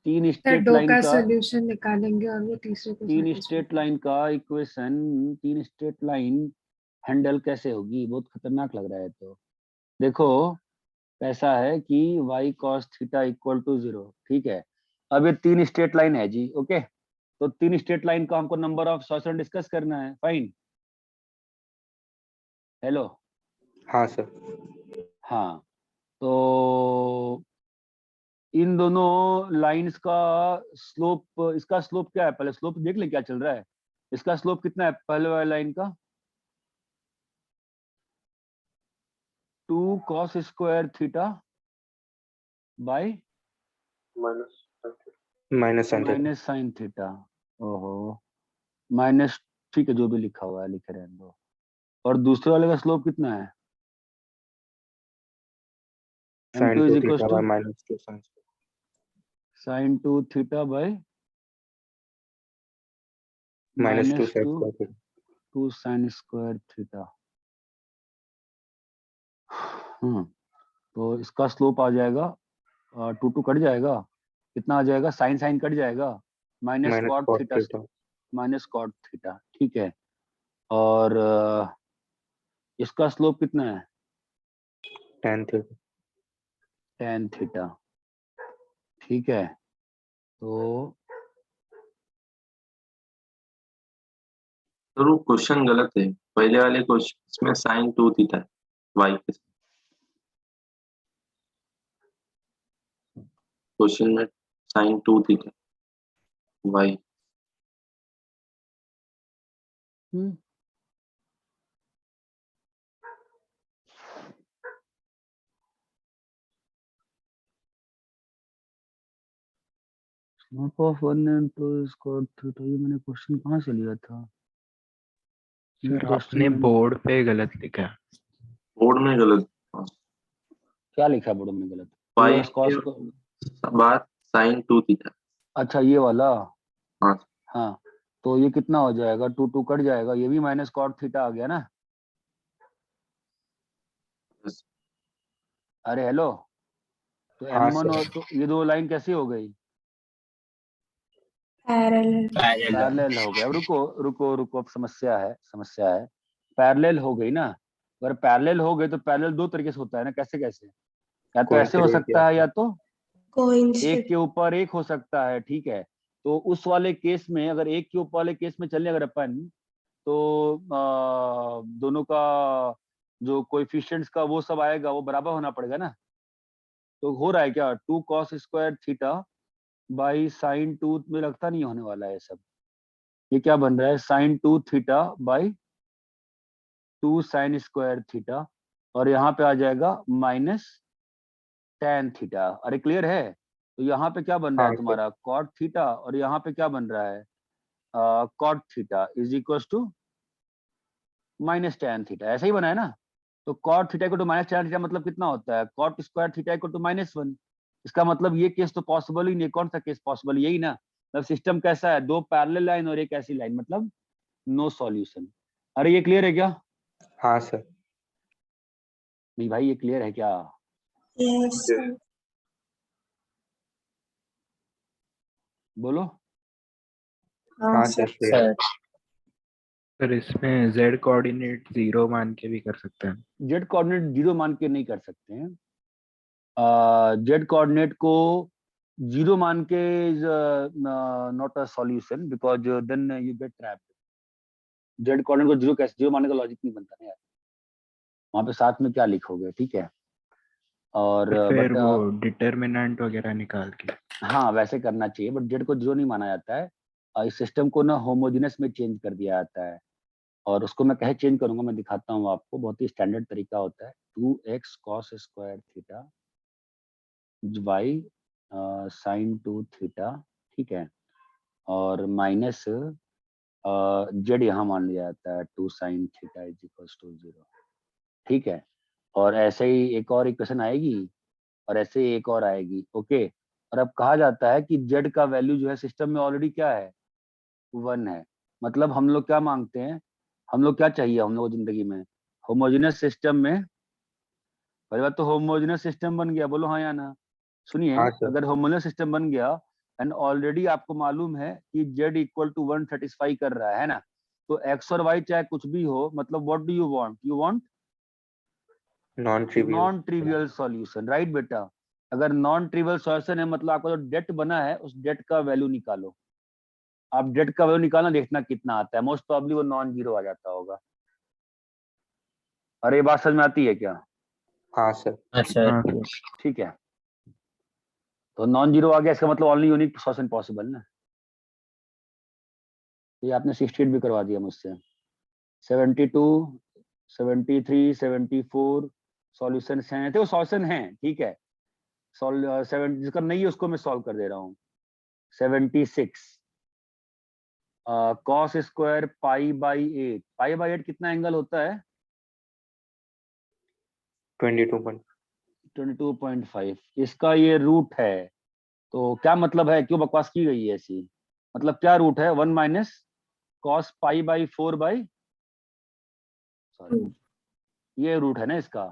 3 सर स्ट्रेट दो लाइन का का, सॉल्यूशन निकालेंगे और वो तीसरे को 3 satisfy स्ट्रेट लाइन का इक्वेशन, 3 स्ट्रेट लाइन हैंडल कैसे होगी? बहुत खतरनाक लग रहा है। तो देखो, ऐसा है कि y cos theta equal to 0, ठीक है। अब ये 3 स्ट्रेट लाइन है जी, ओके। तो 3 स्ट्रेट लाइन को हमको नंबर ऑफ सॉल्यूशन डिस्कस करना है, फाइन। हेलो। हाँ सर। हाँ, तो इन दोनों लाइंस का स्लोप, इसका स्लोप क्या है? पहले स्लोप देख ले क्या चल रहा है। इसका स्लोप कितना है पहले वाली लाइन का? 2 cos square theta by minus minus sine theta. ओहो, माइनस, ठीक है, जो भी लिखा हुआ है लिखे रहने दो। और दूसरे वाले का स्लोप कितना है? sin m2 2 is equal theta two by -2 sin sine 2 theta by -2 minus sec two square theta। 2 sine square theta. तो इसका स्लोप आ जाएगा, 2 कट जाएगा, कितना आ जाएगा? साइन साइन कट जाएगा, minus minus cot cot theta, theta minus cot theta, ठीक है। और इसका स्लोप कितना है? tan theta. टेन थीटा, ठीक है। तो तो वो क्वेश्चन गलत है। पहले वाले क्वेश्चन में साइन 2 थीटा है वाई के साथ। क्वेश्चन में sine 2 theta y. Hmm, slope of 1 तो स्क्वायर थीटा, ये मैंने क्वेश्चन कहाँ से लिया था? सर क्वेश्चन आपने बोर्ड पे गलत लिखा है। बोर्ड में गलत क्या लिखा है बोर्ड में गलत? y 2x cos के बाद sin 2 थीटा। अच्छा ये वाला, हाँ हाँ तो ये कितना हो जाएगा, 2 कट जाएगा, ये भी माइनस कॉट थीटा आ गया ना। yes, अरे हेलो, तो हाँ M1 सर। और तो ये दो लाइन कैसी हो गई, parallel. पैरेलल हो गया। अब रुको रुको रुको, अब समस्या है, पैरेलल हो गई ना। अगर पैरेलल हो गए तो पैरेलल दो तरीके से होता है ना, कैसे कैसे, या तो ऐसे हो सकता है या तो एक Coincident. के ऊपर एक हो सकता है, ठीक है। तो उस वाले केस में, अगर एक के ऊपर वाले केस में चलने अगर अपन, तो दोनों का जो कोएफिशिएंट्स का वो सब आएगा, वो बराबर होना पड़ेगा ना। तो हो रहा है क्या, 2 cos square theta by sine 2 में लगता नहीं होने वाला है सब। ये क्या बन रहा है, sine 2 theta by 2 sine square theta, और यहाँ पे आ जाएगा माइनस tan थीटा। अरे क्लियर है? तो यहाँ पे क्या बन रहा है हाँ सर। तुम्हारा cot थीटा, और यहाँ पे क्या बन रहा है cot theta is equal to minus tan theta. ऐसा ही बना है ना। तो cot theta equal to minus tan theta मतलब कितना होता है, cot square theta equal to -1। इसका मतलब ये केस तो पॉसिबल ही नहीं। कौन सा केस पॉसिबल, यही ना। मतलब सिस्टम कैसा है, दो पैरेलल लाइन और एक ऐसी लाइन, मतलब नो सॉल्यूशन। अरे ये क्लियर है क्या? हाँ सर। नहीं भाई ये क्लियर है क्या? Yes. Yes. बोलो। हाँ sir. Sir clear। सर इसमें z कोऑर्डिनेट 0 मान के भी कर सकते हैं। जेड कोऑर्डिनेट 0 मान के नहीं कर सकते हैं। जेड कोऑर्डिनेट को 0 मान के is not a solution, because then you get trapped. Z coordinate को 0 कैसे 0 मानने का लॉजिक नहीं बनता ना यार, वहां पे साथ में क्या लिखोगे, ठीक है। और तो फिर बट वो डिटरमिनेंट वगैरह निकाल के। हाँ वैसे करना चाहिए, बट जेड को 0 नहीं माना जाता है। इस सिस्टम को ना होमोजेनस में चेंज कर दिया जाता है, और उसको मैं कहे चेंज करूंगा, मैं दिखाता हूँ आपको। बहुत ही स्टैंडर्ड तरीका होता है, 2x cos square theta y sine 2 theta, ठीक है, और माइनस जेड यहाँ मान लिया जाता है 2 sine theta is equal to 0, ठीक है। और ऐसे ही एक और इक्वेशन आएगी, और ऐसे ही एक और आएगी, ओके। और अब कहा जाता है कि जेड का वैल्यू जो है सिस्टम में ऑलरेडी क्या है, 1 है। मतलब हम लोग क्या मांगते हैं, हम लोग क्या चाहिए हम लोग जिंदगी में, होमोजेनस सिस्टम में। पहली बात तो होमोजेनस सिस्टम बन गया, बोलो हाँ या ना। सुनिए, हाँ सर। अगर होमोजेनस सिस्टम बन गया एंड ऑलरेडी आपको मालूम है कि z इक्वल टू 1 सेटिस्फाई कर रहा है ना, तो x और y चाहे कुछ भी हो, मतलब what do you want non trivial. Non trivial solution, right बेटा। अगर नॉन ट्रिवियल सॉल्यूशन है, मतलब आपका जो डेट बना है उस डेट का वैल्यू निकालो। आप डेट का वैल्यू निकालना, देखना कितना आता है, मोस्ट प्रॉब्ली वो नॉन जीरो आ जाता होगा। अरे ये बात समझ में आती है क्या? हाँ सर। हाँ सर। ठीक है, तो नॉन जीरो आ गया, इसका मतलब ओनली यूनिक सॉल्यूशन पॉसिबल ना। ये आपने 68 भी करवा दिया मुझसे। 72, 73, 74 सॉल्यूशन हैं, तो सॉल्यूशन हैं, ठीक है। जिसका नहीं है उसको मैं सॉल्व कर दे रहा हूँ। 76 cos square pi by 8, pi by 8 कितना एंगल होता है? 22.5। इसका ये रूट है, तो क्या मतलब है, क्यों बकवास की गई है ऐसी, मतलब क्या रूट है, 1 minus cos pi by 4 by, sorry ये रूट है ना इसका।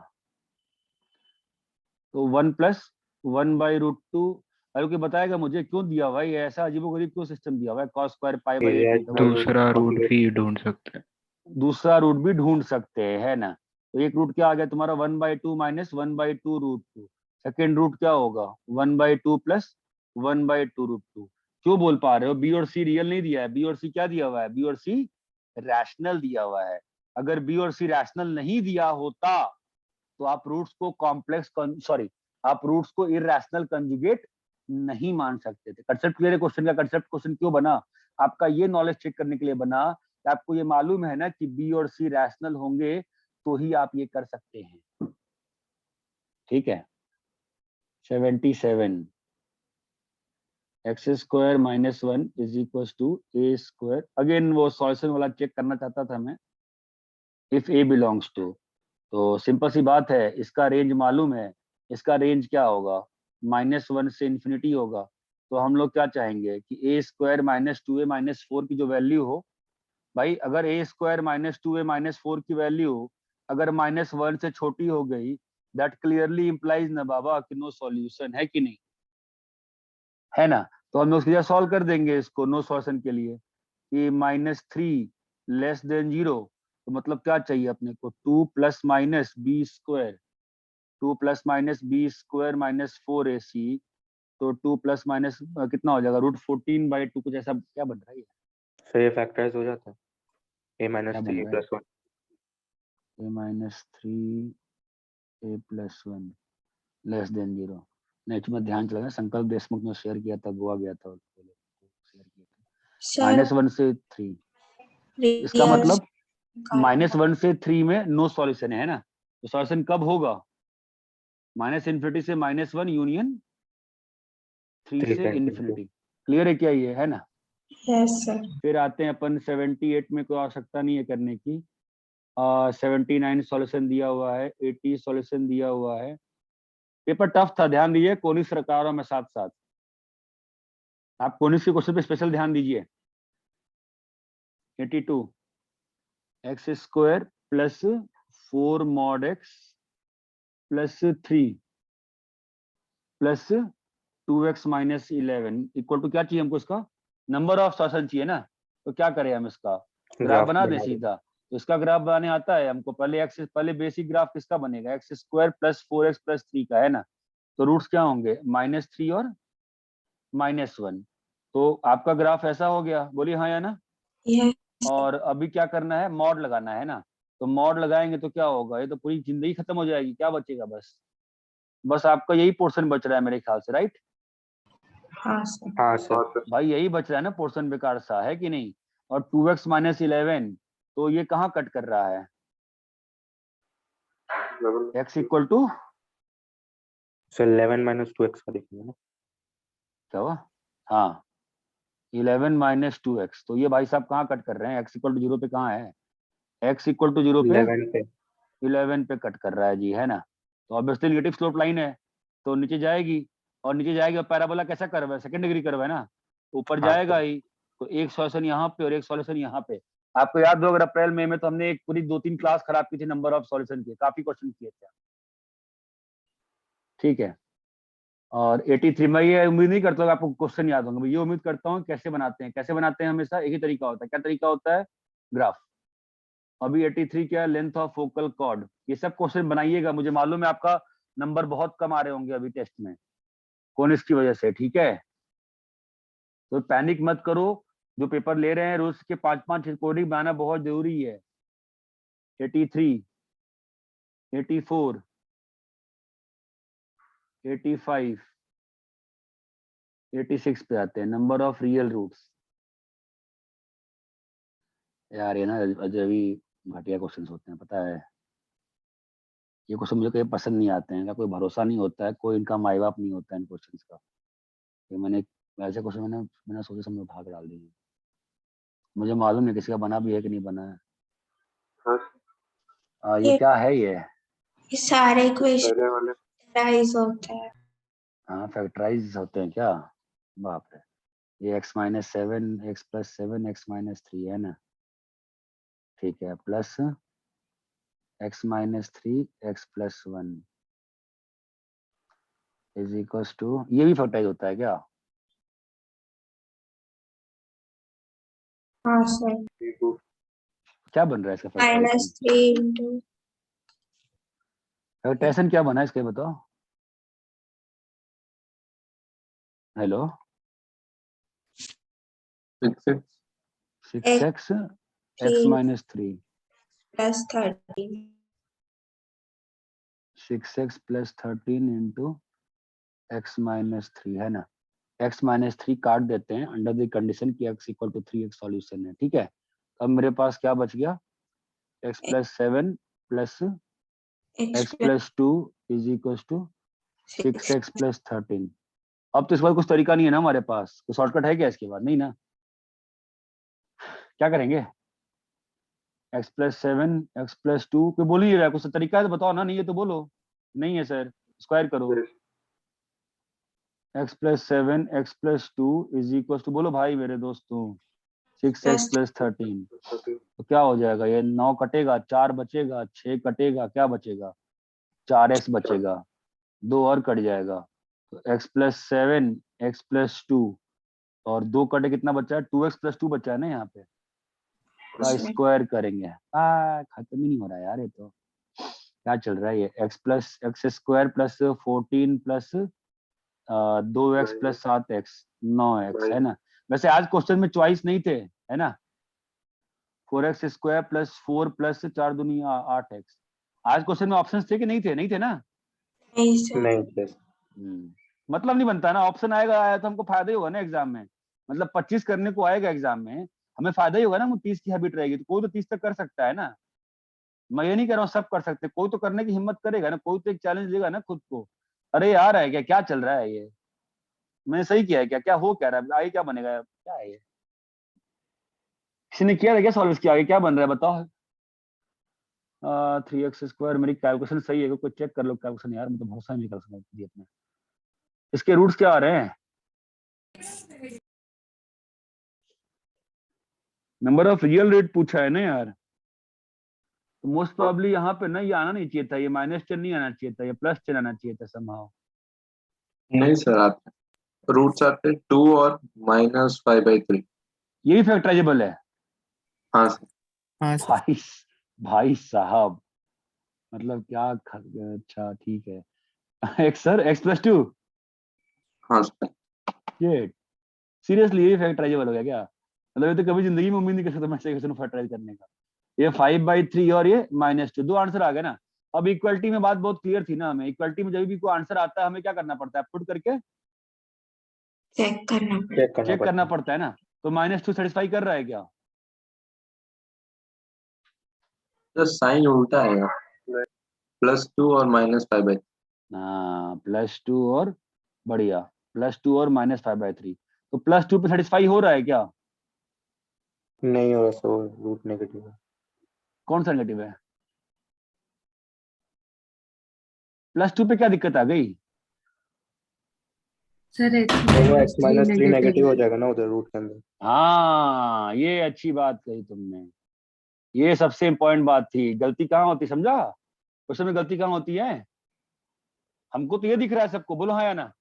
तो 1 प्लस 1 बाई रूट 2। अरे बताएगा मुझे क्यों दिया हुआ है ये, ऐसा अजीबोगरीब क्यों सिस्टम दिया हुआ है, कॉस स्क्वायर पाई बाई 8 लिखा हुआ है। दूसरा रूट भी ढूंढ सकते हैं। दूसरा रूट भी ढूंढ सकते हैं, है ना। तो एक रूट क्या आ गया तुम्हारा, 1/2 माइनस 1/2 रूट 2। सेकेंड रूट क्या होगा, 1/2 प्लस 1/2 रूट 2। क्यों बोल पा रहे हो, बी और सी रियल नहीं दिया है, बी और सी क्या दिया हुआ है, बी और सी रैशनल दिया हुआ है। अगर बी और सी रैशनल नहीं दिया होता तो आप रूट्स को कॉम्प्लेक्स, सॉरी, आप रूट्स को इरैशनल कंजुगेट नहीं मान सकते थे। कंसेप्ट क्लियर है क्वेश्चन का? कंसेप्ट क्वेश्चन क्यों बना, आपका ये नॉलेज चेक करने के लिए बना कि आपको ये मालूम है ना कि बी और सी रैशनल होंगे तो ही आप ये कर सकते हैं, ठीक है। 77 x square minus 1 is equal to a square. Again वो सॉल्यूशन वाला चेक करना चाहता था मैं। इफ ए बिलोंग्स टू तो सिंपल सी बात है, इसका रेंज मालूम है, इसका रेंज क्या होगा, -1 से इन्फिनिटी होगा। तो हम लोग क्या चाहेंगे कि a square minus 2a minus 4 की जो वैल्यू हो, भाई अगर a square minus 2a minus 4 की वैल्यू अगर -1 से छोटी हो गई, दैट क्लियरली इंप्लाइज ना बाबा कि नो सॉल्यूशन है कि नहीं, है ना। तो हम उसके लिए सॉल्व कर देंगे इसको नो सॉल्यूशन के लिए कि -3 लेस देन 0। तो मतलब क्या चाहिए अपने को, 2 plus minus b square, 2 plus minus b square minus 4ac। तो 2 प्लस माइनस कितना हो जाएगा, √14/2 कुछ ऐसा क्या बन रहा है, सर ये फैक्टराइज हो जाता है, a क्या minus बन 3 रहा है, plus 1। a-3a+1 less than 0। Next में ध्यान चला, संकल्प देशमुख ने शेयर किया था, गोवा गया था शेयर किया था, सर -1 से 3। इसका मतलब -1 से 3 में नो सॉल्यूशन है ना। तो सॉल्यूशन कब होगा, -∞ से -1 यूनियन 3 3 से से इन्फिनिटी। क्लियर है क्या ये, है ना। Yes sir. फिर आते हैं अपन 78 में, कोई आवश्यकता नहीं है करने की। 79 सॉल्यूशन दिया हुआ है, 80 सॉल्यूशन दिया हुआ है। पेपर टफ था, ध्यान दीजिए, कोनिक्स प्रकारों में साथ साथ आप कोनिक्स के क्वेश्चन पे स्पेशल ध्यान दीजिए। 82 x square plus 4 mod x plus 3 plus 2x minus 11 equal to क्या चाहिए हमको, इसका नंबर ऑफ सॉल्यूशन चाहिए ना। तो क्या करें हम, इसका ग्राफ बना दे सीधा। तो इसका ग्राफ बनाने आता है हमको, पहले बेसिक ग्राफ किसका बनेगा, x square plus 4x plus 3 का, है ना। तो रूट्स क्या होंगे, -3 और -1। तो आपका ग्राफ ऐसा हो गया, बोलिए हाँ या ना। यस और अभी क्या करना है, मॉड लगाना है ना। तो मॉड लगाएंगे तो क्या होगा, ये तो पूरी जिंदगी खत्म हो जाएगी, क्या बचेगा, बस आपका यही पोर्शन बच रहा है मेरे ख्याल से, राइट। हाँ सर। हाँ हाँ सर। सर। भाई यही बच रहा है ना पोर्शन, बेकार सा है कि नहीं। और 2x माइनस 11, तो ये कहाँ कट कर रहा है, x equal to sir 11 minus 2x का देखेंगे ना। क्या हुआ, हाँ 11 माइनस 2x। तो ये भाई साहब कहाँ कट कर रहे हैं, x इक्वल टू 0 पे कहाँ है, x इक्वल टू 0 पे 11 पे। 11 पे कट कर रहा है जी, है ना। तो ऑब्वियसली नेगेटिव स्लोप लाइन है, तो नीचे जाएगी, और नीचे जाएगी। पैराबोला कैसा कर्व है, सेकंड डिग्री कर्व है ना, ऊपर हाँ जाएगा सर। ही। तो एक सॉल्यूशन यहाँ पे और एक सॉल्यूशन यहाँ पे। आपको याद हो अगर अप्रैल मई में, तो हमने एक पूरी 2-3 क्लास खराब की थी नंबर ऑफ सॉल्यूशन की, काफी क्वेश्चन किए थे, ठीक है। और 83 में ये उम्मीद नहीं करता हूँ आपको क्वेश्चन याद होंगे, ये उम्मीद करता हूँ कैसे बनाते हैं हमेशा एक ही तरीका होता है। क्या तरीका होता है, ग्राफ। अभी 83 क्या, लेंथ ऑफ फोकल कॉर्ड। ये सब क्वेश्चन बनाइएगा, मुझे मालूम है आपका नंबर बहुत कम आ रहे होंगे अभी टेस्ट में कोनिक्स की वजह से, ठीक है। तो पैनिक मत करो, जो पेपर ले रहे हैं रोज के 5-5 कोडिंग बनाना बहुत जरूरी है। 83, 84, 85, 86 पे आते हैं, नंबर ऑफ रियल रूट्स। यार ये ना अजबी घटिया क्वेश्चन होते हैं, पता है। ये क्वेश्चन मुझे कहीं पसंद नहीं आते हैं, इनका कोई भरोसा नहीं होता है, कोई इनका माई बाप नहीं होता है इन क्वेश्चन का। ये मैंने ऐसे क्वेश्चन मैंने सोचे समझ भाग डाल दी। मुझे मालूम नहीं किसी का बना भी है कि नहीं बना है। हाँ ये क्या है ये सारे इक्वेशन पहले वाले राइज होते हैं। हाँ फैक्टराइज होते हैं क्या, बाप रे। ये x minus 7 x plus 7 x minus 3 है ना, ठीक है, plus x minus 3 x plus 1 is equals to, ये भी फैक्टराइज होता है क्या, हाँ सर। C2 क्या बन रहा है इसका फैक्टराइजेशन, -3 इंटू फैक्टराइजेशन क्या बना है इसके बताओ, hello. 6x x minus 3 plus 13 6x plus 13 into x minus 3, है ना। x माइनस 3 काट देते हैं अंडर द कंडीशन कि x equal to 3x solution है, ठीक है। अब मेरे पास क्या बच गया, x plus 7 plus x plus 2 is equal to 6x plus 13। अब तो इस बार कुछ तरीका नहीं है ना हमारे पास, तो शॉर्टकट है क्या इसके बाद, नहीं ना, क्या करेंगे, x+7 x+2 कोई बोल ही नहीं रहा, कुछ तरीका है तो बताओ ना, नहीं है तो बोलो। नहीं है सर, स्क्वायर करो। x+7 x+2 is equal to, बोलो भाई मेरे दोस्तों, 6x+13। तो क्या हो जाएगा, ये 9 कटेगा, 4 बचेगा, 6 कटेगा, क्या बचेगा, 4x बचेगा, 2 और कट जाएगा। तो x+7 x+2 और 2 कटे, कितना बचा है, 2x+2 बचा है ना यहाँ पे, का स्क्वायर करेंगे। खत्म ही नहीं हो रहा यार, ये तो क्या चल रहा है ये, x+x² + 14 + 2x + 7x 9x है ना। वैसे आज क्वेश्चन में चॉइस नहीं थे, है ना, 4x² + 4 + 4 दूनी 8x। आज क्वेश्चन में ऑप्शंस थे कि नहीं थे, नहीं थे ना। नहीं सर। नहीं सर। मतलब नहीं बनता ना, ऑप्शन आएगा, आया तो हमको फायदा ही होगा ना एग्जाम में। मतलब 25 करने को आएगा एग्जाम में, हमें फायदा ही होगा ना, 30 की हैबिट रहेगी तो कोई तो 30 तक कर सकता है ना। मैं ये नहीं कह रहा हूँ सब कर सकते, कोई तो करने की हिम्मत करेगा ना, कोई तो एक चैलेंज लेगा ना खुद को। अरे यार है क्या, क्या चल रहा है ये, मैंने सही किया है क्या, क्या हो क्या रहा है, आगे क्या बनेगा, क्या है ये, किसी ने किया था क्या सॉल्व इसके आगे, क्या बन रहा है बताओ। 3x², मेरी कैलकुलेशन सही है, कोई चेक कर लो कैलकुलेशन यार, मैं तो भरोसा नहीं कर सकता अपने। इसके रूट्स क्या आ रहे हैं, नंबर ऑफ रियल रेट पूछा है ना यार, तो मोस्ट प्रोबेबली यहाँ पे ना ये आना नहीं चाहिए था, ये -10 नहीं आना चाहिए था, ये +10 आना चाहिए था समहाउ। नहीं सर, आते रूट्स आते 2 और -5/3। यही फैक्टराइजेबल है। हाँ सर। हाँ सर। भाई भाई साहब, मतलब क्या अच्छा ठीक है। x सर x+2, हाँ सर। ये सीरियसली यही फैक्टराइजेबल हो गया क्या, मतलब ये तो कभी जिंदगी में उम्मीद नहीं कर सकता मैं इक्वेशन फैक्टराइज करने का। ये 5/3 और ये -2, 2 आंसर आ गए ना। अब इक्वलिटी में बात बहुत क्लियर थी ना, हमें इक्वलिटी में जब भी कोई आंसर आता है हमें क्या करना पड़ता है, पुट करके चेक करना चेक करना पड़ता है ना। तो -2 सेटिस्फाई कर रहा है क्या, सर साइन उल्टा है यहाँ, +2 और -5/3। हाँ +2 और बढ़िया, +2 और -5/3, तो +2 पे सेटिस्फाई हो रहा है क्या, नहीं हो रहा सर, रूट नेगेटिव है। कौन सा नेगेटिव है, +2 पे क्या दिक्कत आ गई, सर वो x -3 -3 नेगेटिव नेगेटिव हो है। जाएगा ना उधर रूट के अंदर। हाँ ये अच्छी बात कही तुमने, ये सबसे इंपॉर्टेंट बात थी। गलती कहाँ होती समझा, क्वेश्चन में गलती कहाँ होती है, हमको तो ये दिख रहा है सबको, बोलो हाँ या ना,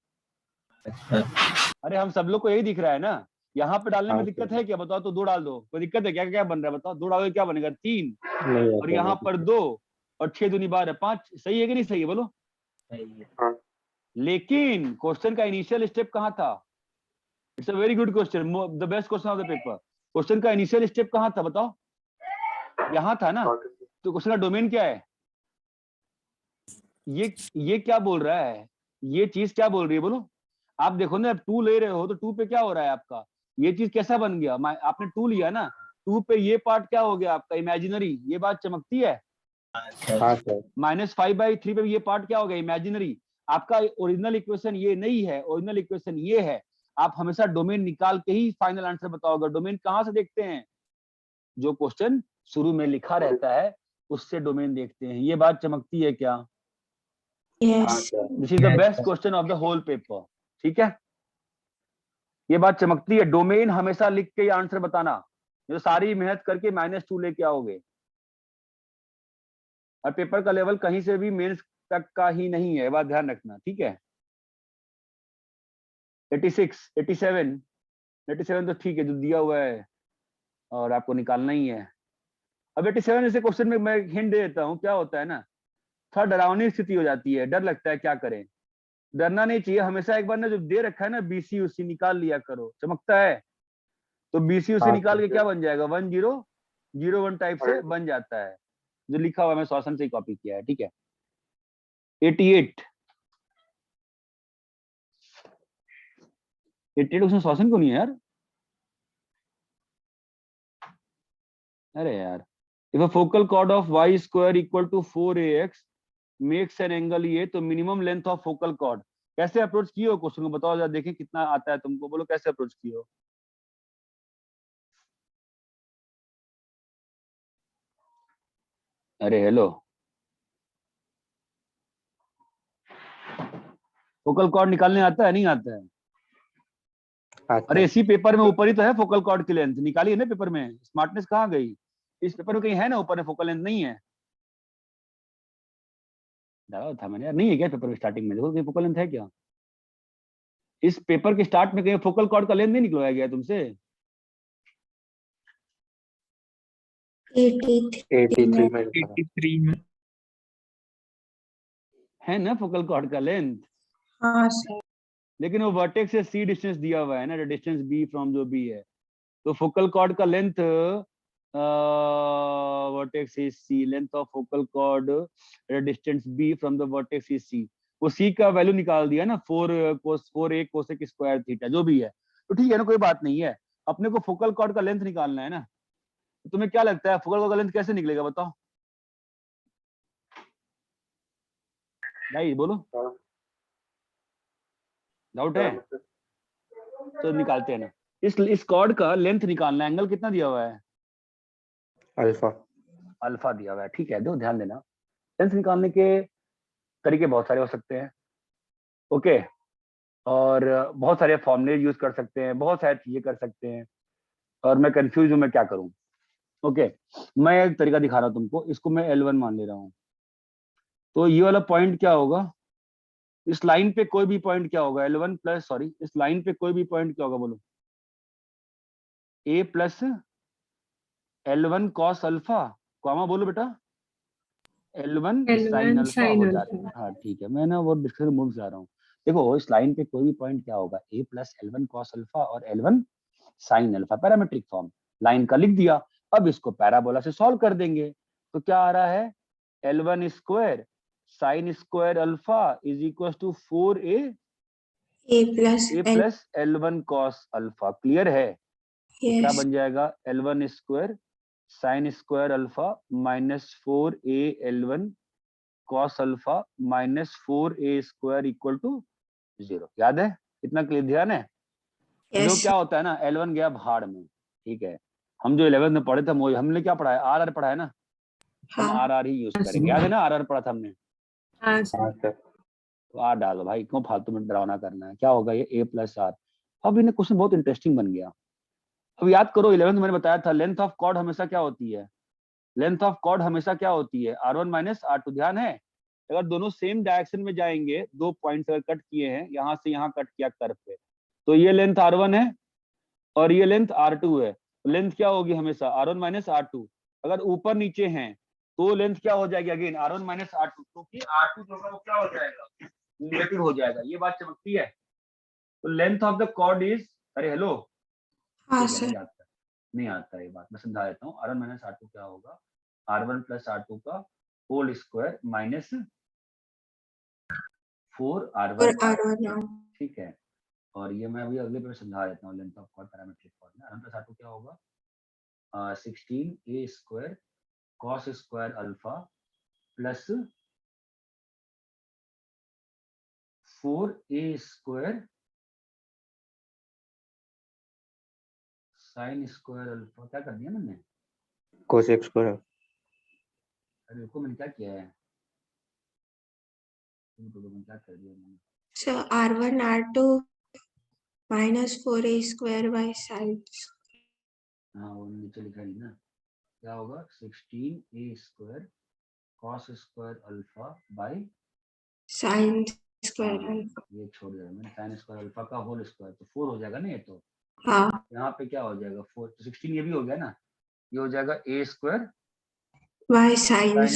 अरे हम सब लोग को यही दिख रहा है ना। यहाँ पे डालने में हाँ दिक्कत सर। है क्या, बताओ तो 2 डाल दो, कोई दिक्कत है क्या, क्या बन रहा है बताओ, 2 डालोगे क्या बनेगा 3, नहीं और यहाँ पर 2 और 6 दूनी 12 5, सही है कि नहीं सही है बोलो। हाँ। लेकिन क्वेश्चन का इनिशियल स्टेप कहाँ था, it's a very good question, the best question of the paper. Question का इनिशियल स्टेप कहाँ था बताओ, यहाँ था ना। तो क्वेश्चन का डोमेन क्या है, ये क्या बोल रहा है, ये चीज क्या बोल रही है बोलो। आप देखो ना, 2 ले रहे हो तो 2 पे क्या हो रहा है आपका, ये चीज कैसा बन गया, आपने 2 लिया ना, 2 पे ये पार्ट क्या हो गया आपका इमेजिनरी, ये बात चमकती है। हाँ सर। -5/3 पे ये पार्ट क्या हो गया इमेजिनरी। आपका ओरिजिनल इक्वेशन ये नहीं है, ओरिजिनल इक्वेशन ये है। आप हमेशा डोमेन निकाल के ही फाइनल आंसर बताओगे। डोमेन कहाँ से देखते हैं, जो क्वेश्चन शुरू में लिखा रहता है उससे डोमेन देखते हैं। ये बात चमकती है क्या, yes. This is the best question of the whole paper, ठीक है। ये बात चमकती है, डोमेन हमेशा लिख के आंसर बताना, जो सारी मेहनत करके -2 लेके आओगे। और पेपर का लेवल कहीं से भी मेंस तक का ही नहीं है, बात ध्यान रखना, ठीक है। 86 87 87 तो ठीक है जो दिया हुआ है और आपको निकालना ही है। अब 87 जैसे क्वेश्चन में मैं हिंट दे देता हूँ, क्या होता है ना, थोड़ा डरावनी स्थिति हो जाती है, डर लगता है, क्या करें। डरना नहीं चाहिए, हमेशा एक बार ना जो दे रखा है ना BC UC निकाल लिया करो, चमकता है तो BC UC हाँ निकाल सर। के क्या बन जाएगा 1001 टाइप से बन जाता है, जो लिखा हुआ है, मैं श्वासन से कॉपी किया है, ठीक है। 88 उसमें श्वासन क्यों नहीं है यार, अरे यार, if a focal cord of y² = 4ax makes an angle ये, तो minimum length of focal cord. कैसे अप्रोच किए हो क्वेश्चन को, बताओ जरा देखें कितना आता है तुमको, बोलो कैसे अप्रोच किए हो। अरे हेलो, फोकल कॉर्ड निकालने आता है नहीं आता है? आता अरे है। इसी पेपर में ऊपर ही तो है फोकल कॉर्ड की लेंथ, निकाली है ना पेपर में। स्मार्टनेस कहाँ गई? इस पेपर में कहीं है ना ऊपर में फोकल लेंथ? नहीं है, डाला था मैंने यार, नहीं है क्या पेपर में स्टार्टिंग में? देखो कहीं फोकल लेंथ है क्या? इस पेपर के स्टार्ट में कहीं फोकल कॉर्ड का लेंथ नहीं निकलवाया गया तुमसे? 83 में लिखा था। 83 में। है ना फोकल कॉर्ड का लेंथ? हाँ सर। लेकिन वो वर्टेक्स से सी डिस्टेंस दिया हुआ है ना, डिस्टेंस बी फ्रॉम जो बी है, तो फोकल कॉर्ड का length vertex is C, length of focal chord distance B from the vertex is C. वो सी का वैल्यू निकाल दिया ना, 4 कोसेक स्क्वायर थीटा जो भी है, तो ठीक है ना, कोई बात नहीं है। अपने को फोकल कॉर्ड का लेंथ निकालना है ना, तो तुम्हें क्या लगता है फोकल कॉर्ड का लेंथ कैसे निकलेगा बताओ भाई, बोलो, हाँ, डाउट है? तो निकालते हैं ना। इस कॉर्ड का लेंथ निकालना है, एंगल कितना दिया हुआ है? अल्फा। अल्फा दिया हुआ है, ठीक है, दो ध्यान देना। लेंथ निकालने के तरीके बहुत सारे हो सकते हैं, ओके, और बहुत सारे फॉर्मूले यूज कर सकते हैं, बहुत सारी चीजें कर सकते हैं, और मैं कंफ्यूज हूं मैं क्या करूं। ओके, मैं एक तरीका दिखा रहा हूं तुमको, इसको मैं L1 मान ले रहा हूं। तो ये वाला पॉइंट क्या होगा? इस लाइन पे कोई भी पॉइंट क्या होगा? L1 प्लस, सॉरी, इस लाइन पे कोई भी पॉइंट क्या होगा बोलो? A plus L1 cos alpha, comma बोलो बेटा, L1 sign L1 alpha sin हो जाता है। alpha। हाँ ठीक है, मैं ना वो डिस्कशन मूड से आ रहा हूँ। देखो इस लाइन पे कोई भी पॉइंट क्या होगा? A plus L1 cos alpha और L1 sine alpha, parametric form, line का लिख दिया। अब इसको पैराबोला से सॉल्व कर देंगे, तो क्या आ रहा है? L1 square sine square alpha is equal to 4A A plus A L, plus L1 cos alpha. Clear है? तो क्या yes, बन जाएगा? L1 square sine square alpha minus 4A L1 cos alpha minus 4A square equal to 0। याद है? इतना clear ध्यान है? देखो yes, क्या होता है ना, L1 गया भाड़ में, ठीक है। हम जो 11th में पढ़े थे वो हमने क्या पढ़ा है? आर पढ़ा है ना, हम हाँ, आर ही यूज हाँ करेंगे। सर। याद है ना आर पढ़ा था हमने? हाँ सर। हाँ सर। तो आर डालो भाई, क्यों फालतू में डरावना करना है? क्या होगा ये? A plus r. अब इन्हें क्वेश्चन बहुत इंटरेस्टिंग बन गया। अब याद करो 11th में मैंने बताया था लेंथ ऑफ कॉर्ड हमेशा क्या होती है? लेंथ ऑफ कॉर्ड हमेशा क्या होती है? R1 minus R2। ध्यान है? अगर दोनों सेम डायरेक्शन में जाएंगे, दो पॉइंट्स अगर कट किए हैं, यहाँ से यहाँ कट किया कर्व पे, तो ये लेंथ R1 है और ये लेंथ R2 है। लेंथ क्या होगी हमेशा? R1 minus R2। अगर ऊपर नीचे हैं तो लेंथ क्या हो जाएगी? अगेन R1 माइनस R2, क्योंकि R2 जो होगा वो क्या हो जाएगा? नेगेटिव हो जाएगा। ये बात चमकती है? तो length of the chord is, अरे हेलो, हाँ ठीक है, सर, नहीं आता ये बात, मैं समझा देता हूँ। R1 माइनस R2 क्या होगा? R1 प्लस R2 का होल स्क्वायर माइनस 4R1 और R2, R1 ठीक है। और ये मैं अभी अगले पे समझा देता हूँ। Length of chord parametric form में R1 प्लस R2 क्या होगा? 16A square cos square alpha plus 4A square sine square alpha. क्या कर दिया मैंने? Cosec square. अरे देखो मैंने क्या किया है, मैंने क्या कर दिया मैंने? so R1 R2 minus 4A square by sine हाँ वो नीचे लिखा ही ना, क्या होगा? 16A square cos square alpha by, sine square हाँ alpha। ये छोड़ दिया मैंने, साइन स्क्वायर अल्फा का होल स्क्वायर, तो 4 हो जाएगा ना ये तो। हाँ, यहाँ पे क्या हो जाएगा? 4, 16 ये भी हो गया ना, ये हो जाएगा A square by sine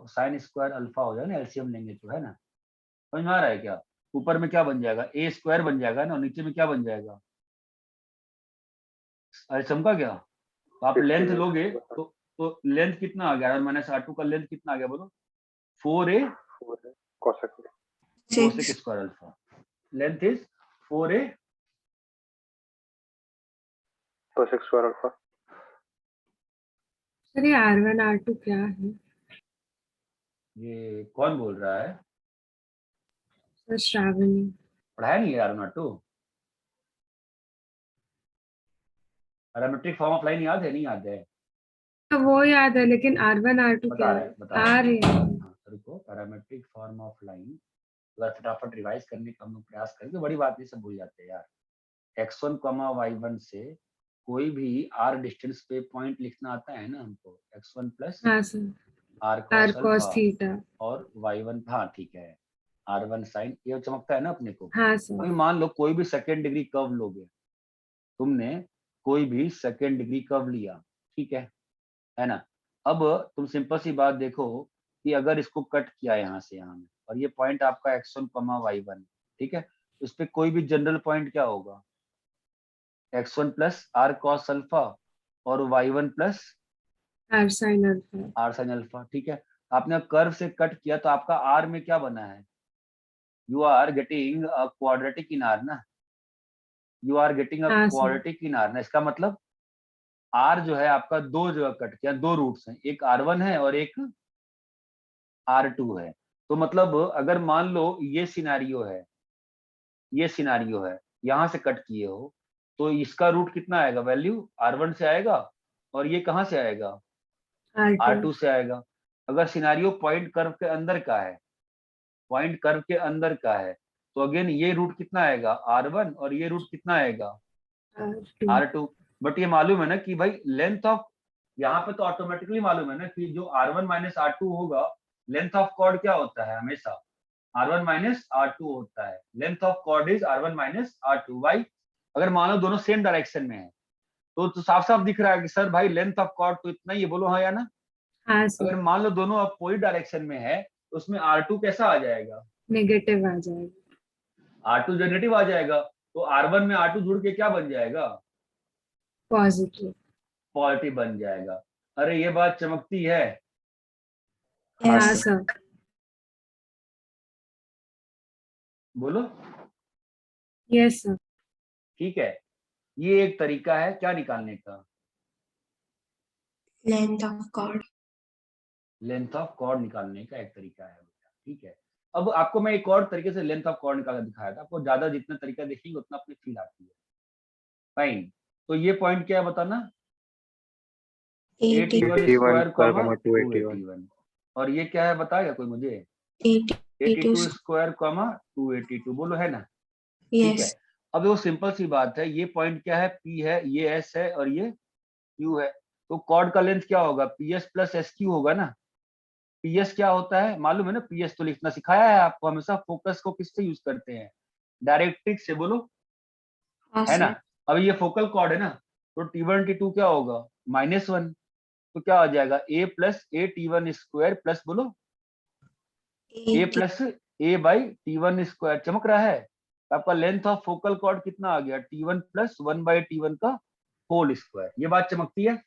sign square alpha हो जाएगा ना, एलसीएम लेंगे तो, है ना? समझ में आ रहा है क्या? ऊपर में क्या बन जाएगा? A स्क्वायर बन जाएगा ना, और नीचे में क्या बन जाएगा? अरे चमका क्या? तो आप लेंथ लोगे तो लेंथ कितना आ गया? R1 माइनस R2 का लेंथ कितना आ गया बोलो? 4A cosec cosec 6 square alpha. Length is 4A cosec square alpha. Sir ये R1 R2 क्या है? ये कौन बोल रहा है? सर श्रावणी। पढ़ाया नहीं है R1 R2? Parametric form of line याद है? नहीं याद है? तो वो याद है, लेकिन R1 R2 क्या है? बता R रहे है। हाँ, रुको। पैरामेट्रिक फॉर्म ऑफ लाइन अगर फटाफट रिवाइज करने का हम लोग प्रयास करें तो बड़ी बात नहीं, सब भूल जाते हैं यार। x1, y1 से कोई भी r डिस्टेंस पे पॉइंट लिखना आता है ना हमको, x1 प्लस हाँ sir, r R cos cos alpha theta. और y1, हाँ ठीक है, r1 साइन, ये चमकता है ना अपने को। हाँ सर। अभी मान लो कोई भी सेकेंड डिग्री कर्व लोगे, तुमने कोई भी सेकेंड डिग्री कर्व लिया, ठीक है ना। अब तुम सिंपल सी बात देखो कि अगर इसको कट किया यहाँ से यहाँ में, और ये पॉइंट आपका x1, y1, ठीक है, इस पे कोई भी जनरल पॉइंट क्या होगा, x1 plus r cos alpha और y1 plus R sin alpha. r sin alpha, ठीक है। आपने कर्व से कट किया तो आपका r में क्या बना है, you are getting a quadratic in r ना, यू आर गेटिंग अ हाँ सर। क्वाड्रेटिक इन r ना। इसका मतलब r जो है आपका दो जगह कट किया, दो रूट्स हैं, एक r1 है और एक r2 है। तो मतलब अगर मान लो ये सिनेरियो है, ये सिनेरियो है, यहाँ से कट किए हो, तो इसका रूट कितना आएगा, वैल्यू r1 से आएगा, और ये कहाँ से आएगा, R2। R2 से आएगा। अगर सिनेरियो पॉइंट कर्व के अंदर का है, पॉइंट कर्व के अंदर का है, तो अगेन ये रूट कितना आएगा, R1, और ये रूट कितना आएगा, R2। R2। बट ये मालूम है ना कि भाई लेंथ ऑफ, यहाँ पे तो ऑटोमेटिकली मालूम है ना कि जो R1 माइनस R2 होगा, लेंथ ऑफ कॉर्ड क्या होता है हमेशा, R1 माइनस R2 होता है। Length of chord is R1 minus R2। Why, अगर मान लो दोनों सेम डायरेक्शन में है तो साफ साफ दिख रहा है कि सर भाई लेंथ ऑफ कॉर्ड तो इतना ही है, बोलो हाँ या ना। हाँ अगर सर, मान लो दोनों अपोजिट डायरेक्शन में है तो उसमें R2 कैसा आ जाएगा, नेगेटिव आ जाएगा। R2 नेगेटिव आ जाएगा। तो R1 में R2 जुड़ के क्या बन जाएगा, पॉजिटिव। पॉजिटिव बन जाएगा। अरे ये बात चमकती है। हाँ Yes. सर। बोलो। Yes sir. ठीक है, ये एक तरीका है क्या निकालने का, Length of chord. Length of chord निकालने का एक तरीका है बेटा, ठीक है। अब आपको मैं एक और तरीके से लेंथ ऑफ कॉर्ड निकालना दिखाया था, आपको ज्यादा जितना तरीका देखेंगे उतना अपनी फील आती है। फाइन, तो ये पॉइंट क्या है बताना, 81 स्क्वायर 281, और ये क्या है बताएगा कोई मुझे, 82 स्क्वायर 282, बोलो है ना। ठीक है, Yes. अब वो सिंपल सी बात है, ये पॉइंट क्या है, P है, ये S है और ये Q है। तो कॉर्ड का लेंथ क्या होगा, PS प्लस SQ होगा ना। PS क्या होता है मालूम है ना, PS तो लिखना सिखाया है आपको, हमेशा फोकस को किससे यूज करते हैं, डायरेक्ट्रिक्स से, बोलो है ना। अब ये फोकल कॉर्ड है ना, तो T1 T2 क्या होगा, -1, तो क्या आ जाएगा A plus A T1 square plus, बोलो A plus A by T1 square. चमक रहा है, आपका लेंथ ऑफ फोकल कॉर्ड कितना आ गया, T1 प्लस 1 बाई T1 का होल स्क्वायर। ये बात चमकती है।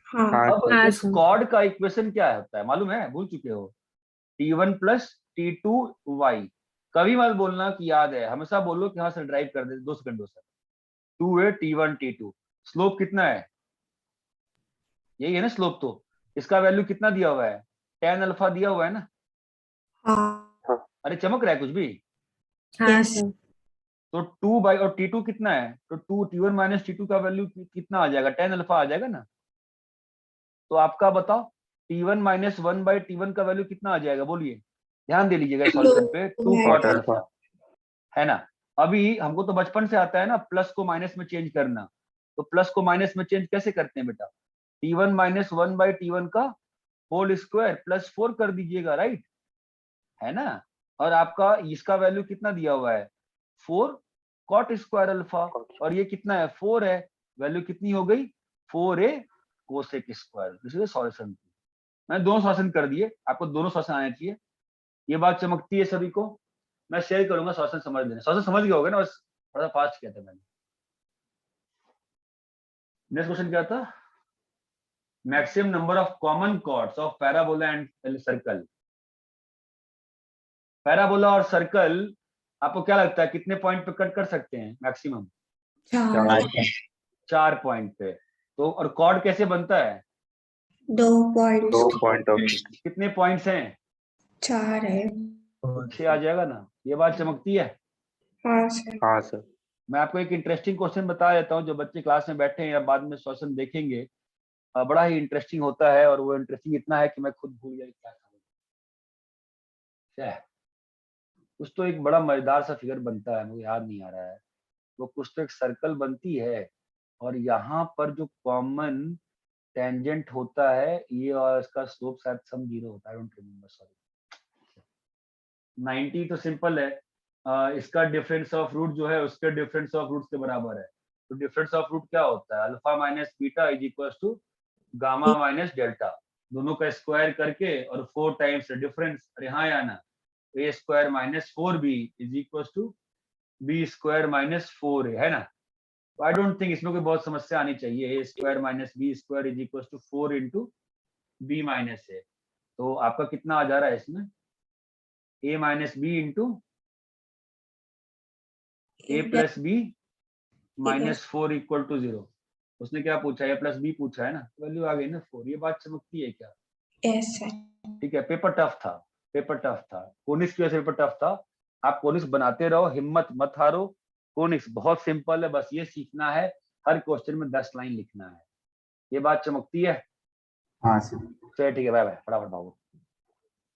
हाँ. अब हाँ इस सर। कॉर्ड का इक्वेशन क्या होता है मालूम है, भूल चुके हो, T1 प्लस T2y। कभी मत बोलना कि याद है, हमेशा बोलो कि हाँ सर ड्राइव कर दे 2 सेकंडों से। 2 है T1 T2, स्लोप कितना है, यही है ना स्लोप, तो इसका वैल्यू कितना दिया हुआ है, tan अल्फा दिया हुआ है ना। हाँ. अरे चमक रहा है कुछ भी। हाँ Yes. सर। तो 2 बाई, और T2 कितना है, तो 2 T1 माइनस T2 का वैल्यू कितना आ जाएगा, tan अल्फा आ जाएगा ना। तो आपका बताओ T1 माइनस 1 बाई T1 का वैल्यू कितना आ जाएगा, बोलिए, ध्यान दे लीजिएगा सॉल्यूशन पे, 2 cot अल्फा है ना। अभी हमको तो बचपन से आता है ना प्लस को माइनस में चेंज करना, तो प्लस को माइनस में चेंज कैसे करते हैं बेटा, T1 माइनस 1 बाई T1 का होल स्क्वायर प्लस 4 कर दीजिएगा, राइट है ना। और आपका इसका वैल्यू कितना दिया हुआ है, 4 cot स्क्वायर अल्फा, और ये कितना है 4 है, वैल्यू कितनी हो गई 4a cosec square. This is solution. मैंने दोनों सॉल्यूशन कर दिए, आपको दोनों सॉल्यूशन आने चाहिए। ये बात चमकती है सभी को, मैं शेयर करूंगा सॉल्यूशन समझ लेना, सॉल्यूशन समझ गए होगे ना, बस थोड़ा फास्ट किया था मैंने। नेक्स्ट क्वेश्चन क्या था, maximum number of common chords of parabola and circle. Parabola और सर्कल आपको क्या लगता है कितने पॉइंट पे कट कर सकते हैं मैक्सिमम, 4 पॉइंट पे। तो और कॉर्ड कैसे बनता है, 2 points. 2 point of कितने पॉइंट्स हैं, 4 है. 6 आ जाएगा ना। ये बात चमकती है। हाँ सर. हाँ सर। मैं आपको एक इंटरेस्टिंग क्वेश्चन बता देता हूँ, जो बच्चे क्लास में बैठे हैं या बाद में सॉल्यूशन देखेंगे बड़ा ही इंटरेस्टिंग होता है, और वो इंटरेस्टिंग इतना है कि मैं खुद भूल गया क्या था। कुछ तो एक बड़ा मजेदार सा फिगर बनता है, मुझे याद नहीं आ रहा है, वो कुछ तो एक सर्कल बनती है, और यहाँ पर जो कॉमन टेंजेंट होता है ये, और इसका स्लोप शायद सम 0 होता है, आई डोंट रिमेंबर, सॉरी। 90 तो सिंपल है, इसका डिफरेंस ऑफ रूट जो है उसके डिफरेंस ऑफ रूट के बराबर है। तो डिफरेंस ऑफ रूट क्या होता है, alpha minus beta is equal to gamma minus delta, दोनों का स्क्वायर करके और 4 टाइम्स डिफरेंस, और यहाँ आना a square minus 4b is equal to b square minus 4a, है ना। तो आई डोंट थिंक इसमें कोई बहुत समस्या आनी चाहिए। a square minus b square is equal to 4 into b minus a, तो आपका कितना आ जा रहा है इसमें, a minus b into a plus b minus 4 equal to 0। उसने क्या पूछा, a प्लस b पूछा है ना, वैल्यू आ गई ना 4। ये बात चमकती है क्या? Yes sir. ठीक है, पेपर टफ था, पेपर टफ था, कोनिक्स की वजह से पेपर टफ था। आप कोनिक्स बनाते रहो, हिम्मत मत हारो, कोनिक्स बहुत सिंपल है, बस ये सीखना है हर क्वेश्चन में 10 लाइन लिखना है। ये बात चमकती है? हाँ सर। चलिए ठीक है, बाय बाय, फटाफट भागो।